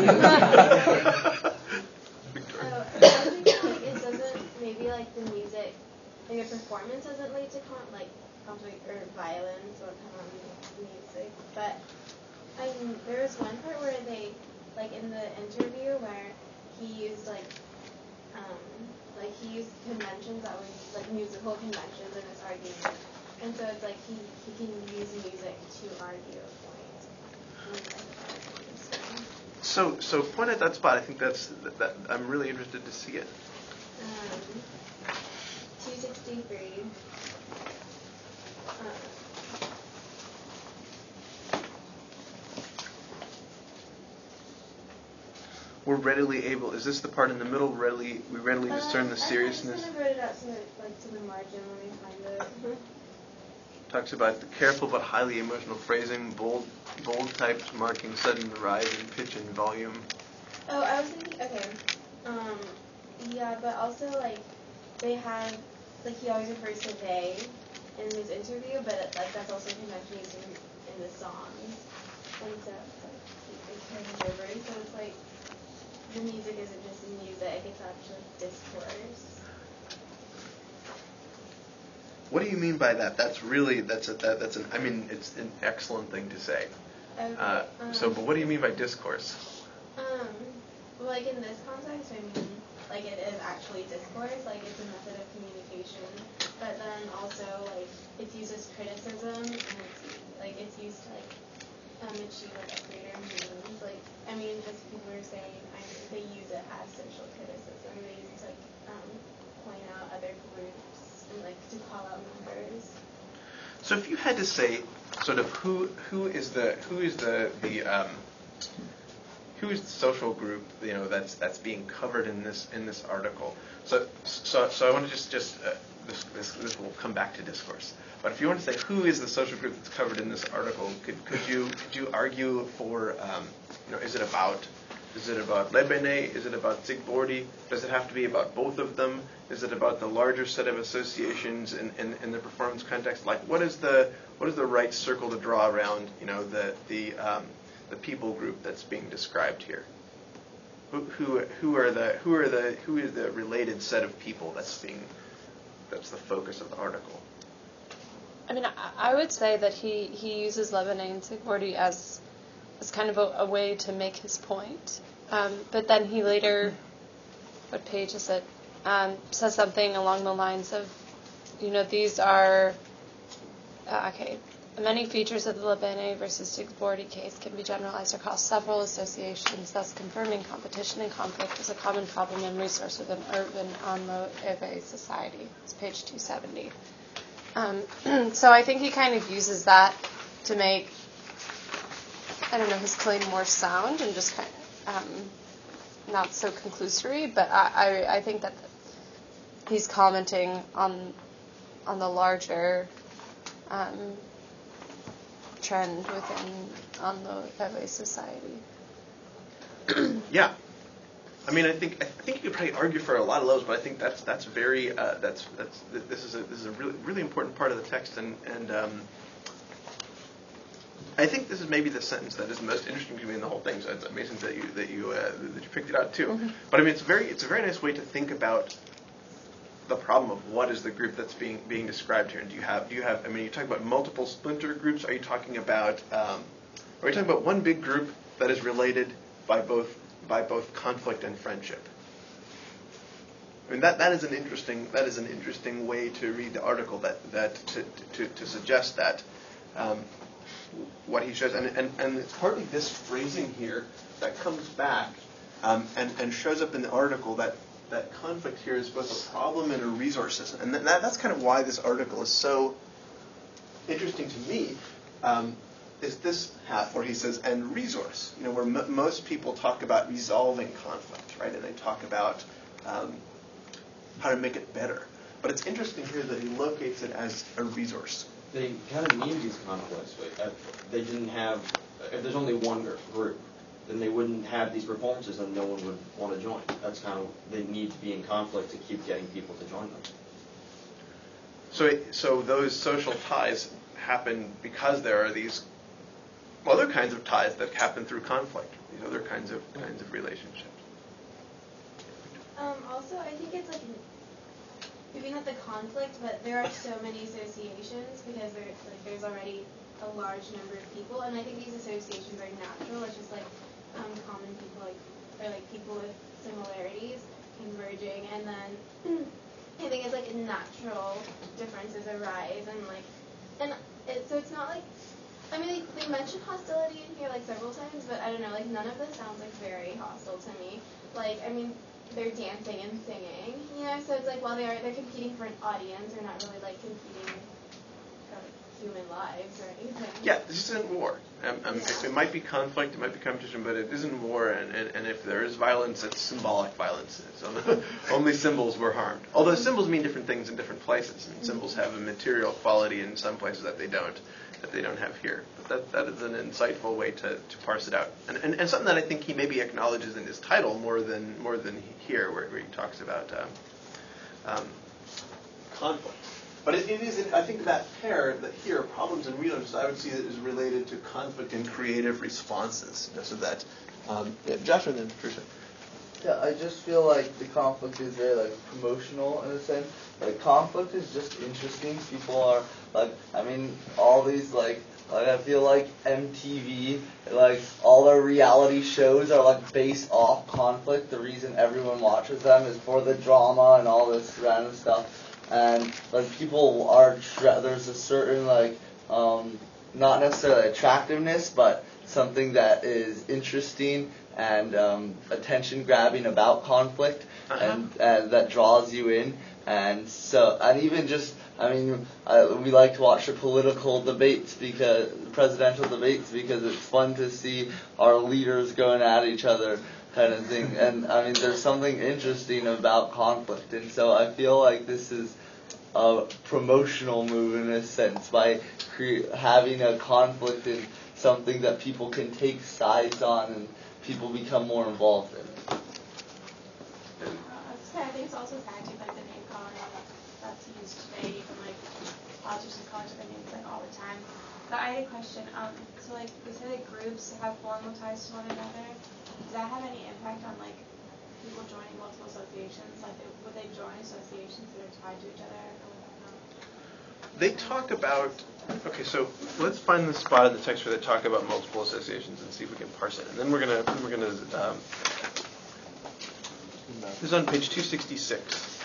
[SPEAKER 10] think like it doesn't, maybe like the music, like a performance doesn't lead to conflict or violence or music, but there was one part where they, like in the interview where he used he used conventions that was like musical conventions in his argument, and so it's like he can use music to argue a point.
[SPEAKER 1] So point at that spot. I think that I'm really interested to see it.
[SPEAKER 10] 263.
[SPEAKER 1] We're readily able. Is this the part in the middle? We readily discern the seriousness.
[SPEAKER 10] I just kind of wrote it out to the margin. Let me find it.
[SPEAKER 1] Talks about the careful but highly emotional phrasing, bold types marking sudden rise in pitch and volume.
[SPEAKER 10] Oh, I was thinking. Okay. Yeah, but also like they have he always refers to they in his interview, but like that's also convention used in the songs, and so it's carrying over. So it's like the music isn't just music; it's actually discourse.
[SPEAKER 1] What do you mean by that? It's an excellent thing to say.
[SPEAKER 10] Okay.
[SPEAKER 1] But what do you mean by discourse?
[SPEAKER 10] Well, like in this context, I mean, like it is actually discourse, like it's a method of communication, but then also like it's used as criticism, and it's used to achieve like a greater meaning. Like I mean, just people are saying, they use it as social criticism. They use it to point out other groups and to call out members.
[SPEAKER 1] So if you had to say sort of who is the social group that's being covered in this article. So I want to just this will come back to discourse. But if you want to say who is the social group that's covered in this article, could you argue for is it about Lebene? Is it about Zigbordi? Does it have to be about both of them? Is it about the larger set of associations in the performance context? Like what is the right circle to draw around the people group that's being described here? Who is the related set of people that's the focus of the article?
[SPEAKER 3] I mean, I would say that he uses Lebene and Zigbordi as kind of a way to make his point. But then he later, what page is it, says something along the lines of, these are, Many features of the Labene versus Sigbordi case can be generalized across several associations, thus confirming competition and conflict is a common problem and resource within urban Anlo-Ewe society. It's page 270. So I think he kind of uses that to make, his claim more sound and just kind of not so conclusory, but I think that he's commenting on the larger trend within Anlo-Ewe society.
[SPEAKER 1] Yeah, I mean, I think you could probably argue for a lot of those, but I think that's very this is a really important part of the text, and I think this is maybe the sentence that is the most interesting to me in the whole thing. So it's amazing that you picked it out too. Mm-hmm. But I mean, it's a very nice way to think about the problem of what is the group that's being described here. And do you have? I mean, you talk about multiple splinter groups. Are you talking about? Are you talking about one big group that is related by both conflict and friendship? I mean, that is an interesting way to read the article. To suggest that. What he shows, and it's partly this phrasing here that comes back and shows up in the article that conflict here is both a problem and a resource. And that's kind of why this article is so interesting to me, is this half where he says, and resource, where most people talk about resolving conflict, right? And they talk about how to make it better. But it's interesting here that he locates it as a resource.
[SPEAKER 2] They kind of need these conflicts. They didn't have, if there's only one group, then they wouldn't have these performances and no one would want to join. That's kind of, they need to be in conflict to keep getting people to join them.
[SPEAKER 1] So those social ties happen because there are these other kinds of ties that happen through conflict, these other kinds of relationships.
[SPEAKER 10] Also, I think it's like, maybe not the conflict, but there are so many associations because there's already a large number of people, and I think these associations are natural. It's just like common people, or people with similarities converging, and then I think it's like natural differences arise, so it's not like, I mean, they mention hostility in here several times, but I don't know, none of this sounds very hostile to me. I mean, they're dancing and singing, so it's while they're competing for an audience, they're not really competing for human lives or anything.
[SPEAKER 1] Yeah, this isn't war. It might be conflict, it might be competition, but it isn't war, and if there is violence, it's symbolic violence. So only symbols were harmed. Although symbols mean different things in different places. I mean, symbols have a material quality in some places that they don't have here. But that is an insightful way to parse it out, and something that I think he maybe acknowledges in his title more than here, where he talks about conflict. But it is, I think, that pair that here, problems and resources, I would see that is related to conflict and creative responses. So that, Josh and then Trisha.
[SPEAKER 6] Yeah, I just feel like the conflict is very promotional in a sense. Conflict is just interesting. People are all these I feel like MTV, all their reality shows are based off conflict. The reason everyone watches them is for the drama and all this random stuff. And people are there's a certain not necessarily attractiveness, but something that is interesting and attention grabbing about conflict, and that draws you in. And even just, we like to watch the political debates, presidential debates, because it's fun to see our leaders going at each other, kind of thing. And there's something interesting about conflict, and so I feel like this is a promotional move in a sense by having a conflict in something that people can take sides on and people become more involved in.
[SPEAKER 10] I think it's also kind of the name calling that's used today from politicians, college opinions all the time. But I had a question. So you say that groups have formal ties to one another. Does that have any impact on people joining multiple associations? Would they join associations that are tied to each other, or would that not?
[SPEAKER 1] They talk about. Okay, so let's find the spot in the text where they talk about multiple associations and see if we can parse it. And then we're gonna. This is on page 266.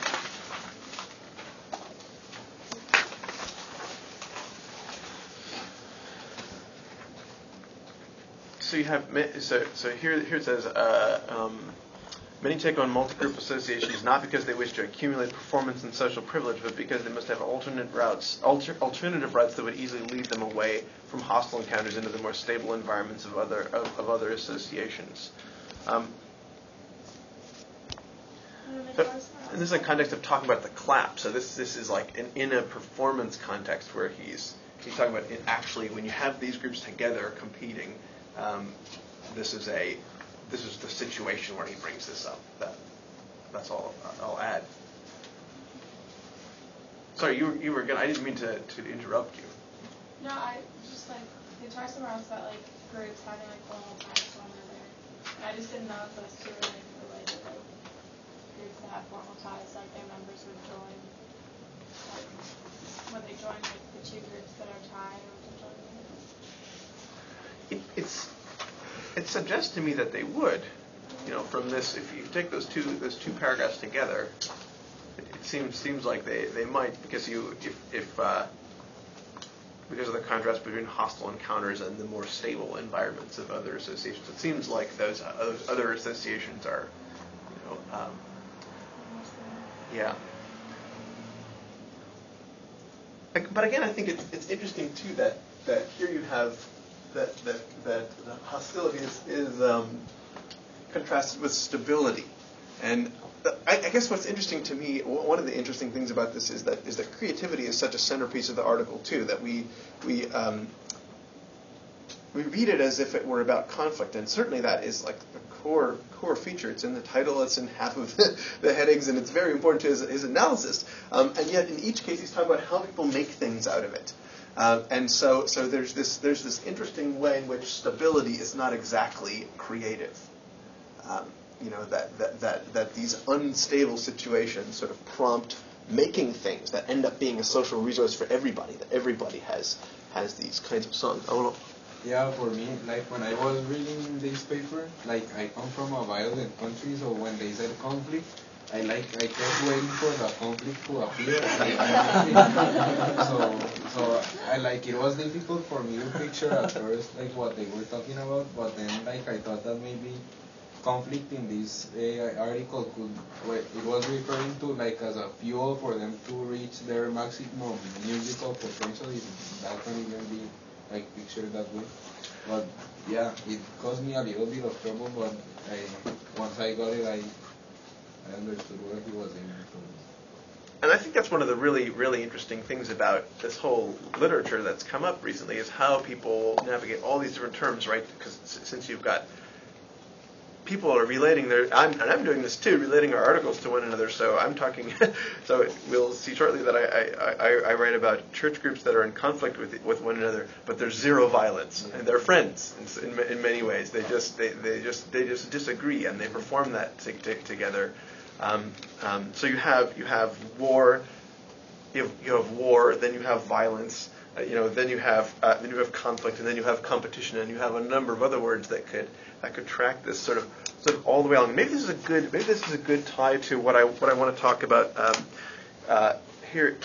[SPEAKER 1] so you have so here it says many take on multi-group associations not because they wish to accumulate performance and social privilege, but because they must have alternative routes that would easily lead them away from hostile encounters into the more stable environments of other associations. So, and this is a context of talking about the clap. So this is like in a performance context where he's talking about it actually when you have these groups together competing. This is the situation where he brings this up. That's all I'll add. Sorry, you were gonna. I didn't mean to interrupt you.
[SPEAKER 10] No, I just like it talks somewhere else about like groups having like formal ties to one another. And I just didn't know if those two were like related, like groups that have formal ties, like their members would join, like when they join like the two groups that are tied or join.
[SPEAKER 1] It suggests to me that they would, from this. If you take those two paragraphs together, it seems like they might, because because of the contrast between hostile encounters and the more stable environments of other associations. It seems like those other associations are, yeah. But again, I think it's interesting too that here you have that hostility is contrasted with stability, and I guess what's interesting to me, one of the interesting things about this is that creativity is such a centerpiece of the article too, that we read it as if it were about conflict, and certainly that is like the core feature. It's in the title, it's in half of the headings, and it's very important to his analysis. And yet, in each case, he's talking about how people make things out of it. And so there's this interesting way in which stability is not exactly creative. That these unstable situations sort of prompt making things that end up being a social resource for everybody. That everybody has these kinds of songs.
[SPEAKER 7] Yeah, for me, like when I was reading this paper, like I come from a violent country, so when they said conflict, I kept waiting for the conflict to appear. So it was difficult for me to picture at first like what they were talking about, but then I thought that maybe conflict in this article it was referring to like as a fuel for them to reach their maximum musical potential. That can even be like pictured that way. But yeah, it caused me a little bit of trouble, but once I got it, I understood what he was aiming for.
[SPEAKER 1] And I think that's one of the really, really interesting things about this whole literature that's come up recently is how people navigate all these different terms, right? Because since you've got people are relating I'm doing this too, relating our articles to one another. So I'm talking. So we'll see shortly that I write about church groups that are in conflict with one another, but there's zero violence, and they're friends in many ways. They just disagree, and they perform that together. So you have war. You have war, then you have violence. Then you have conflict, and then you have competition, and you have a number of other words that could track this sort of all the way along. Maybe this is a good tie to what I want to talk about here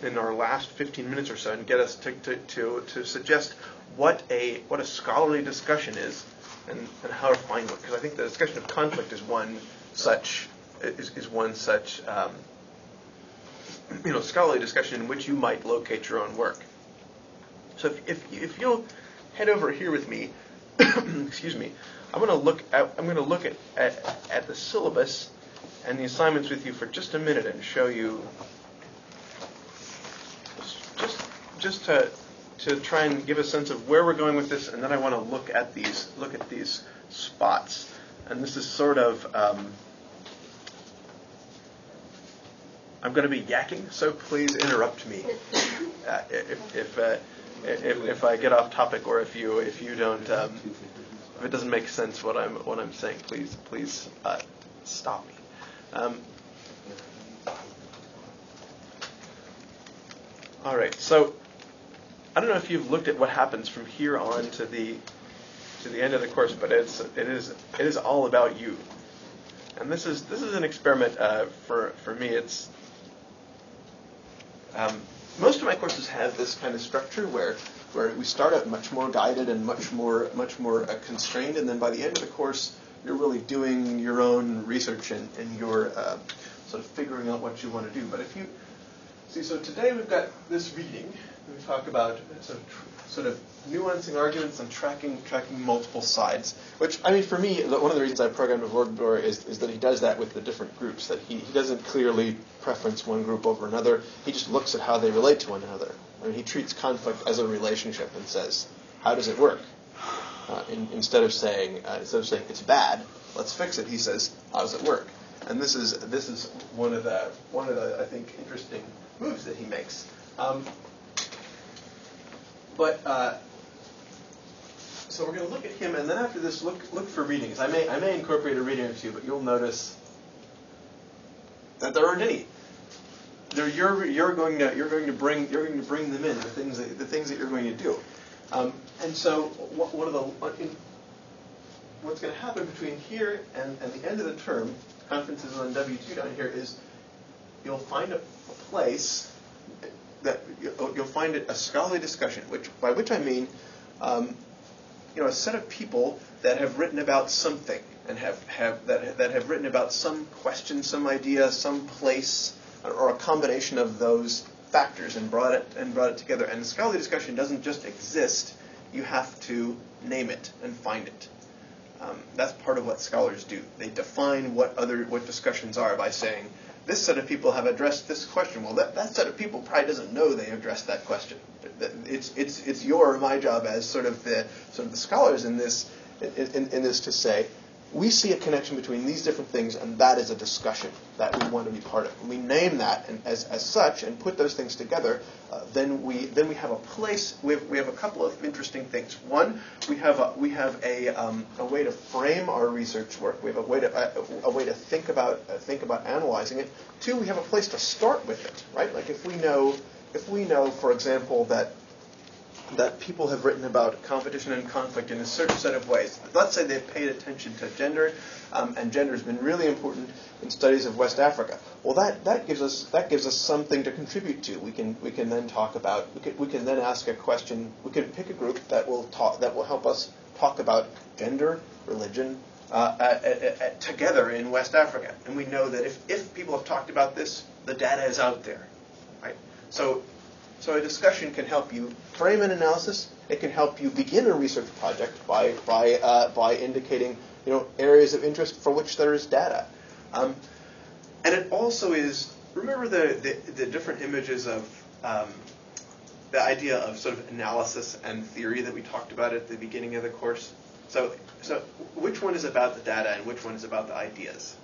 [SPEAKER 1] in our last 15 minutes or so, and get us to suggest what a scholarly discussion is and how to find one, because I think the discussion of conflict is one such scholarly discussion in which you might locate your own work. So if you'll head over here with me, excuse me, I'm going to look at the syllabus and the assignments with you for just a minute and show you just to try and give a sense of where we're going with this, and then I want to look at these spots. And this is sort of I'm going to be yakking, so please interrupt me if I get off topic, or if you don't if it doesn't make sense what I'm saying. Please stop me. All right. So I don't know if you've looked at what happens from here on to the end of the course, but it is all about you. And this is an experiment for me. It's most of my courses have this kind of structure where we start out much more guided and much more constrained, and then by the end of the course, you're really doing your own research and you're sort of figuring out what you want to do. But if you see, so today we've got this reading. We talk about sort of nuancing arguments and tracking multiple sides. Which, I mean, for me, one of the reasons I programmed with Wordor is that he does that with the different groups. That he doesn't clearly preference one group over another. He just looks at how they relate to one another. I mean, he treats conflict as a relationship and says, how does it work? Instead of saying it's bad, let's fix it. He says, how does it work? And this is one of the I think interesting moves that he makes. So we're going to look at him, and then after this, look for readings. I may incorporate a reading or two, but you'll notice that there aren't any. You're going to bring them in, the things that you're going to do. And so what's going to happen between here and the end of the term, conferences on W2 down here, is you'll find a place that you'll find a scholarly discussion, by which I mean a set of people that have written about something and that have written about some question, some idea, some place, or a combination of those factors and brought it together. And the scholarly discussion doesn't just exist; you have to name it and find it. That's part of what scholars do. They define what discussions are by saying, this set of people have addressed this question. Well, that set of people probably doesn't know they addressed that question. It's your or my job as sort of the scholars in this to say, we see a connection between these different things, and that is a discussion that we want to be part of. When we name that as such and put those things together, then we have a place. We have a couple of interesting things. One, we have a way to frame our research work. We have a way to think about analyzing it. Two, we have a place to start with it. Right? Like if we know, for example, that people have written about competition and conflict in a certain set of ways. Let's say they've paid attention to gender, and gender has been really important in studies of West Africa. Well, that gives us something to contribute to. We can then talk about. We can then ask a question. We can pick a group that will help us talk about gender, religion together in West Africa. And we know that if people have talked about this, the data is out there, right? So a discussion can help you frame an analysis. It can help you begin a research project by indicating areas of interest for which there is data, and it also is. Remember the different images of the idea of sort of analysis and theory that we talked about at the beginning of the course. So which one is about the data and which one is about the ideas?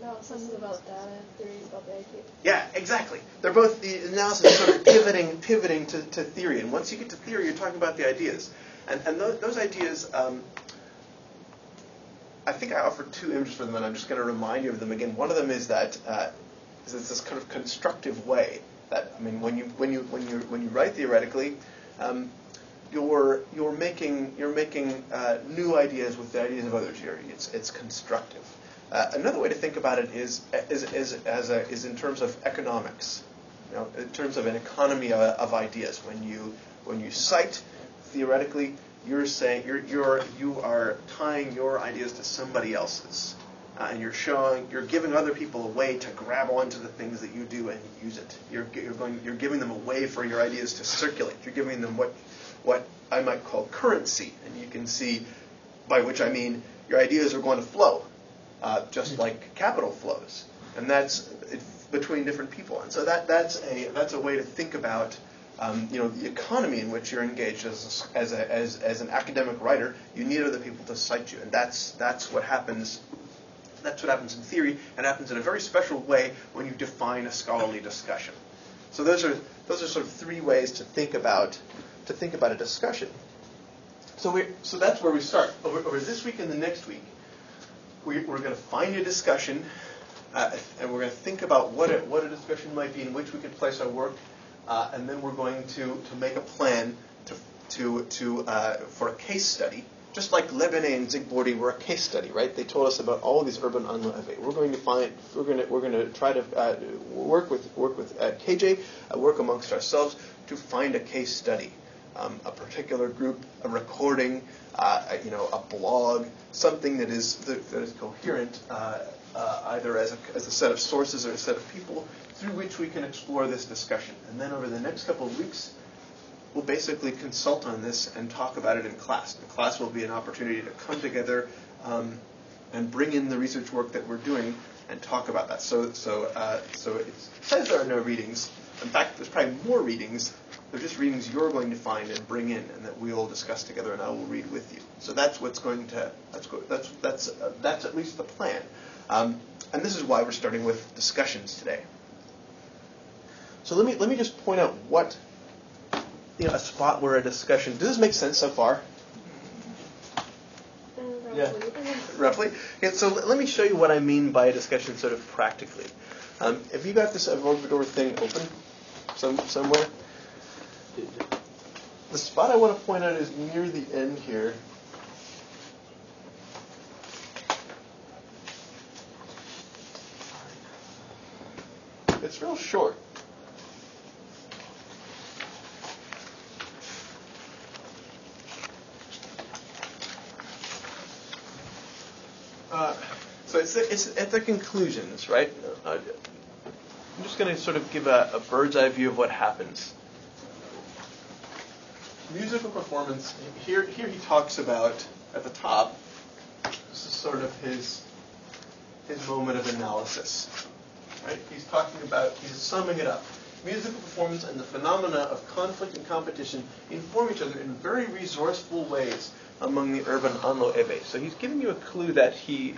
[SPEAKER 5] Analysis is about data, theory is about the idea.
[SPEAKER 1] Yeah, exactly. They're both, the analysis is sort of pivoting to theory. And once you get to theory, you're talking about the ideas. And those ideas, I think I offered two images for them, and I'm just going to remind you of them again. One of them is that is this kind of constructive way that, I mean, when you write theoretically, you're making new ideas with the ideas of others. It's constructive. Another way to think about it is in terms of economics, in terms of an economy of ideas. When you cite theoretically, you're saying you are tying your ideas to somebody else's, and you're giving other people a way to grab onto the things that you do and use it. You're giving them a way for your ideas to circulate. You're giving them what I might call currency, and you can see by which I mean your ideas are going to flow. Just like capital flows, and that's between different people, and so that's a way to think about the economy in which you're engaged as an academic writer. You need other people to cite you, and that's what happens. That's what happens in theory, and happens in a very special way when you define a scholarly discussion. So those are sort of three ways to think about a discussion. So that's where we start. Over this week and the next week, we're going to find a discussion, and we're going to think about what a discussion might be in which we could place our work, and then we're going to make a plan for a case study just like Lebene and Zigbordi were a case study, right? They told us about all of these urban anlo-eve. We're going to try to work with KJ, work amongst ourselves to find a case study, a particular group, a recording, a blog, something that is coherent, either as a set of sources or a set of people through which we can explore this discussion. And then over the next couple of weeks, we'll basically consult on this and talk about it in class. The class will be an opportunity to come together and bring in the research work that we're doing and talk about that. So it says there are no readings. In fact, there's probably more readings. They're just readings you're going to find and bring in, and that we'll discuss together, and I will read with you. So that's what's going to. That's at least the plan. And this is why we're starting with discussions today. So let me just point out what. A spot where a discussion. Does this make sense so far?
[SPEAKER 5] Yeah.
[SPEAKER 1] Roughly. Yeah, so let me show you what I mean by a discussion, sort of practically. Have you got this Avogador thing open somewhere? The spot I want to point out is near the end here. It's real short. So it's at the conclusions, right? I'm just going to sort of give a bird's eye view of what happens. Musical performance. Here he talks about at the top. This is sort of his moment of analysis, right? He's summing it up. Musical performance and the phenomena of conflict and competition inform each other in very resourceful ways among the urban anlo-eve. So he's giving you a clue that he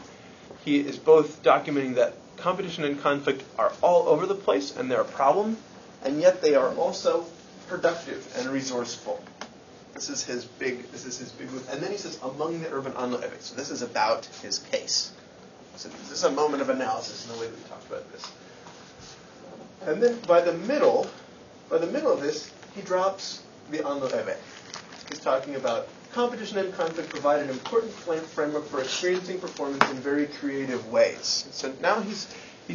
[SPEAKER 1] is both documenting that competition and conflict are all over the place and they're a problem, and yet they are also productive and resourceful. This is his big move. And then he says among the urban anlo-eve. So this is about his case. So this is a moment of analysis in the way that we talked about this. And then by the middle of this, he drops the anlo-eve. He's talking about competition and conflict provide an important framework for experiencing performance in very creative ways. So now he's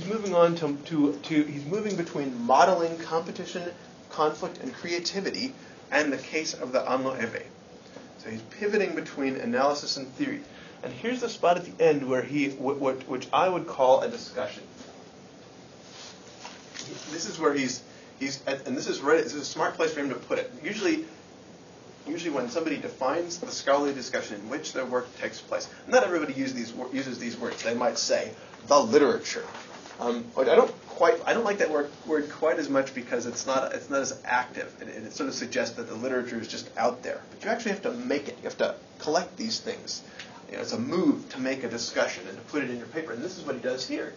[SPEAKER 1] moving on he's moving between modeling competition, conflict, and creativity, and the case of the anlo-eve. So he's pivoting between analysis and theory. And here's the spot at the end where which I would call a discussion. This is where he's and this is right. This is a smart place for him to put it. Usually when somebody defines the scholarly discussion in which their work takes place, not everybody uses these words. They might say the literature. I don't like that word quite as much because it's not as active, and it sort of suggests that the literature is just out there. But you actually have to make it. You have to collect these things. It's a move to make a discussion and to put it in your paper. And this is what he does here.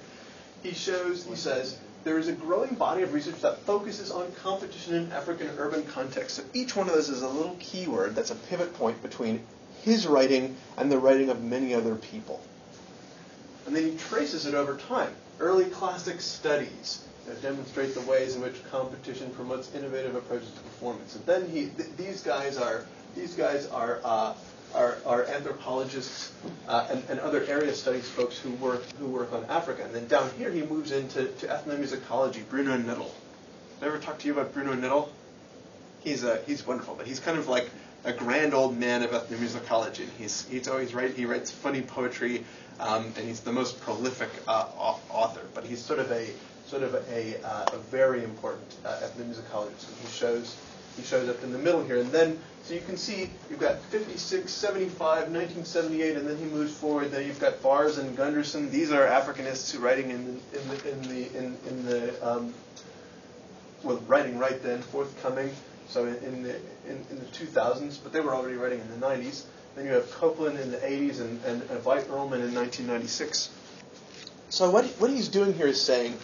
[SPEAKER 1] He says, there is a growing body of research that focuses on competition in African urban contexts. So each one of those is a little keyword that's a pivot point between his writing and the writing of many other people. And then he traces it over time. Early classic studies that demonstrate the ways in which competition promotes innovative approaches to performance. And then these guys are anthropologists and other area studies folks who work on Africa. And then down here he moves into ethnomusicology, Bruno Nittel. Did I ever talk to you about Bruno Nittel? He's wonderful, but he's kind of like a grand old man of ethnomusicology. He's always right. He writes funny poetry, and he's the most prolific author. But he's sort of a very important ethnomusicologist, and he shows up in the middle here. And then, so you can see you've got 56, 75, 1978, and then he moves forward. Then you've got Bars and Gunderson. These are Africanists who writing writing right then, forthcoming. So in the 2000s, but they were already writing in the 90s. Then you have Copeland in the 80s and Veit Earlman in 1996. So what he's doing here is saying,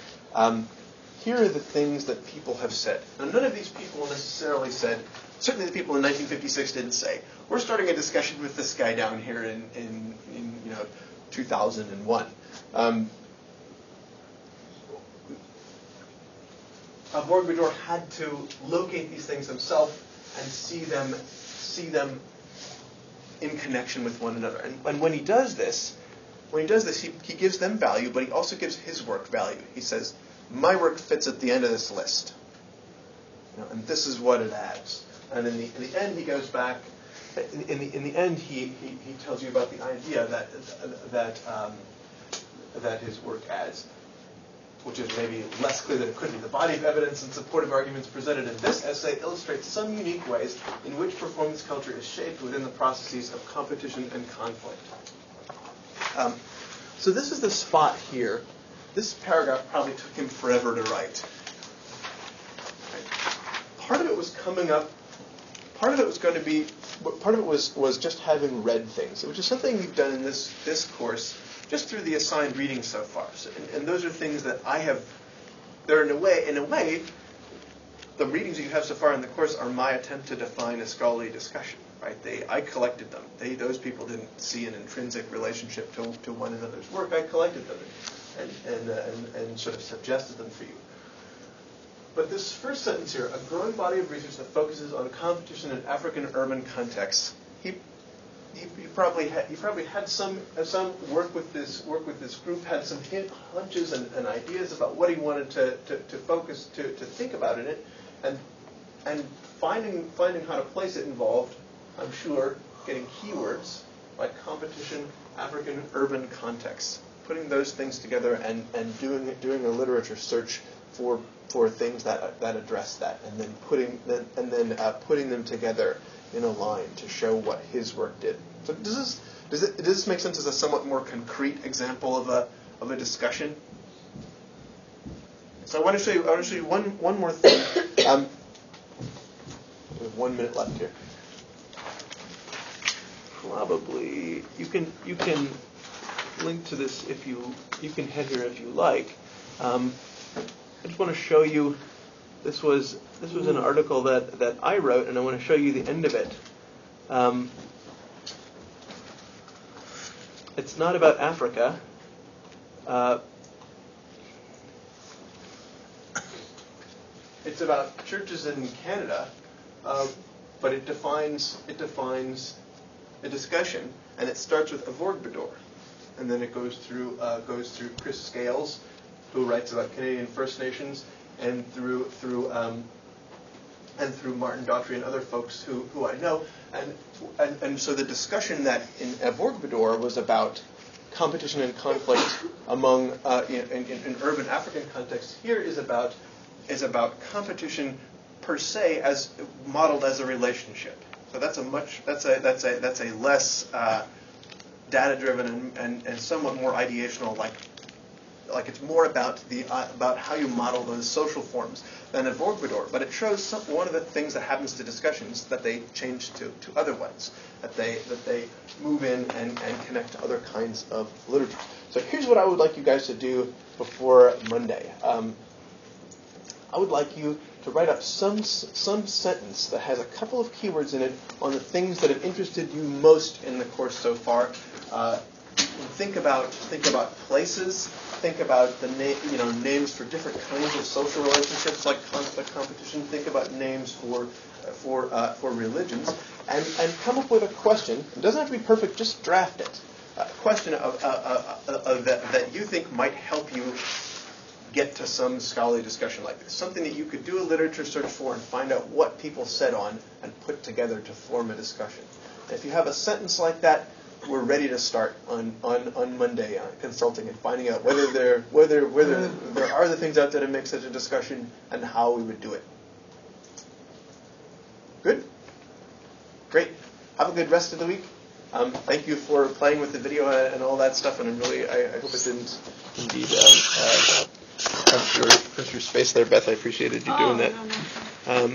[SPEAKER 1] here are the things that people have said. Now, none of these people necessarily said, certainly the people in 1956 didn't say, we're starting a discussion with this guy down here in 2001. Borg-Vidor had to locate these things himself and see them in connection with one another. And when he does this, he gives them value, but he also gives his work value. He says, my work fits at the end of this list, and this is what it adds. And in the end, he goes back. In the end, he tells you about the idea that his work adds, which is maybe less clear than it could be. The body of evidence and supportive arguments presented in this essay illustrates some unique ways in which performance culture is shaped within the processes of competition and conflict. So this is the spot here. This paragraph probably took him forever to write. Part of it was coming up. Part of it was going to be. Part of it was just having read things, which is something we've done in this course just through the assigned reading so far. So, and those are things that I have. They're in a way, the readings you have so far in the course are my attempt to define a scholarly discussion. Right? I collected them. Those people didn't see an intrinsic relationship to one another's work. I collected them and sort of suggested them for you. But this first sentence here, a growing body of research that focuses on competition in African urban contexts. He probably had some work with this group, had some hunches and ideas about what he wanted to focus to think about in it, and finding how to place it involved, I'm sure, getting keywords like competition, African urban contexts, putting those things together and doing a literature search for things that address that, and then putting them together in a line to show what his work did. So does this make sense as a somewhat more concrete example of a discussion? So I want to show you one more thing. We have 1 minute left here. Probably you can link to this if you can head here if you like. I just want to show you. This was an article that I wrote, and I want to show you the end of it. It's not about Africa. It's about churches in Canada, but it defines a discussion, and it starts with Avogdor, and then it goes through Chris Scales, who writes about Canadian First Nations, and through Martin Daughtry and other folks who I know, and so the discussion that in Avogdor was about competition and conflict among in urban African contexts. Here is about competition per se as modeled as a relationship. So that's a less data driven and somewhat more ideational, like it's more about how you model those social forms than Avogdor. But it shows one of the things that happens to discussions that they change to other ones, that they move in and connect to other kinds of literature. So here's what I would like you guys to do before Monday. I would like you to write up some sentence that has a couple of keywords in it on the things that have interested you most in the course so far. Think about places. Think about the names for different kinds of social relationships, like conflict, competition. Think about names for religions, and come up with a question. It doesn't have to be perfect. Just draft it. A question that you think might help you get to some scholarly discussion like this. Something that you could do a literature search for and find out what people said on and put together to form a discussion. And if you have a sentence like that, we're ready to start on Monday consulting and finding out whether there are the things out there to make such a discussion and how we would do it. Good? Great. Have a good rest of the week. Thank you for playing with the video and all that stuff, and I hope it didn't indeed press your space there, Beth. I appreciated you doing that.
[SPEAKER 3] No.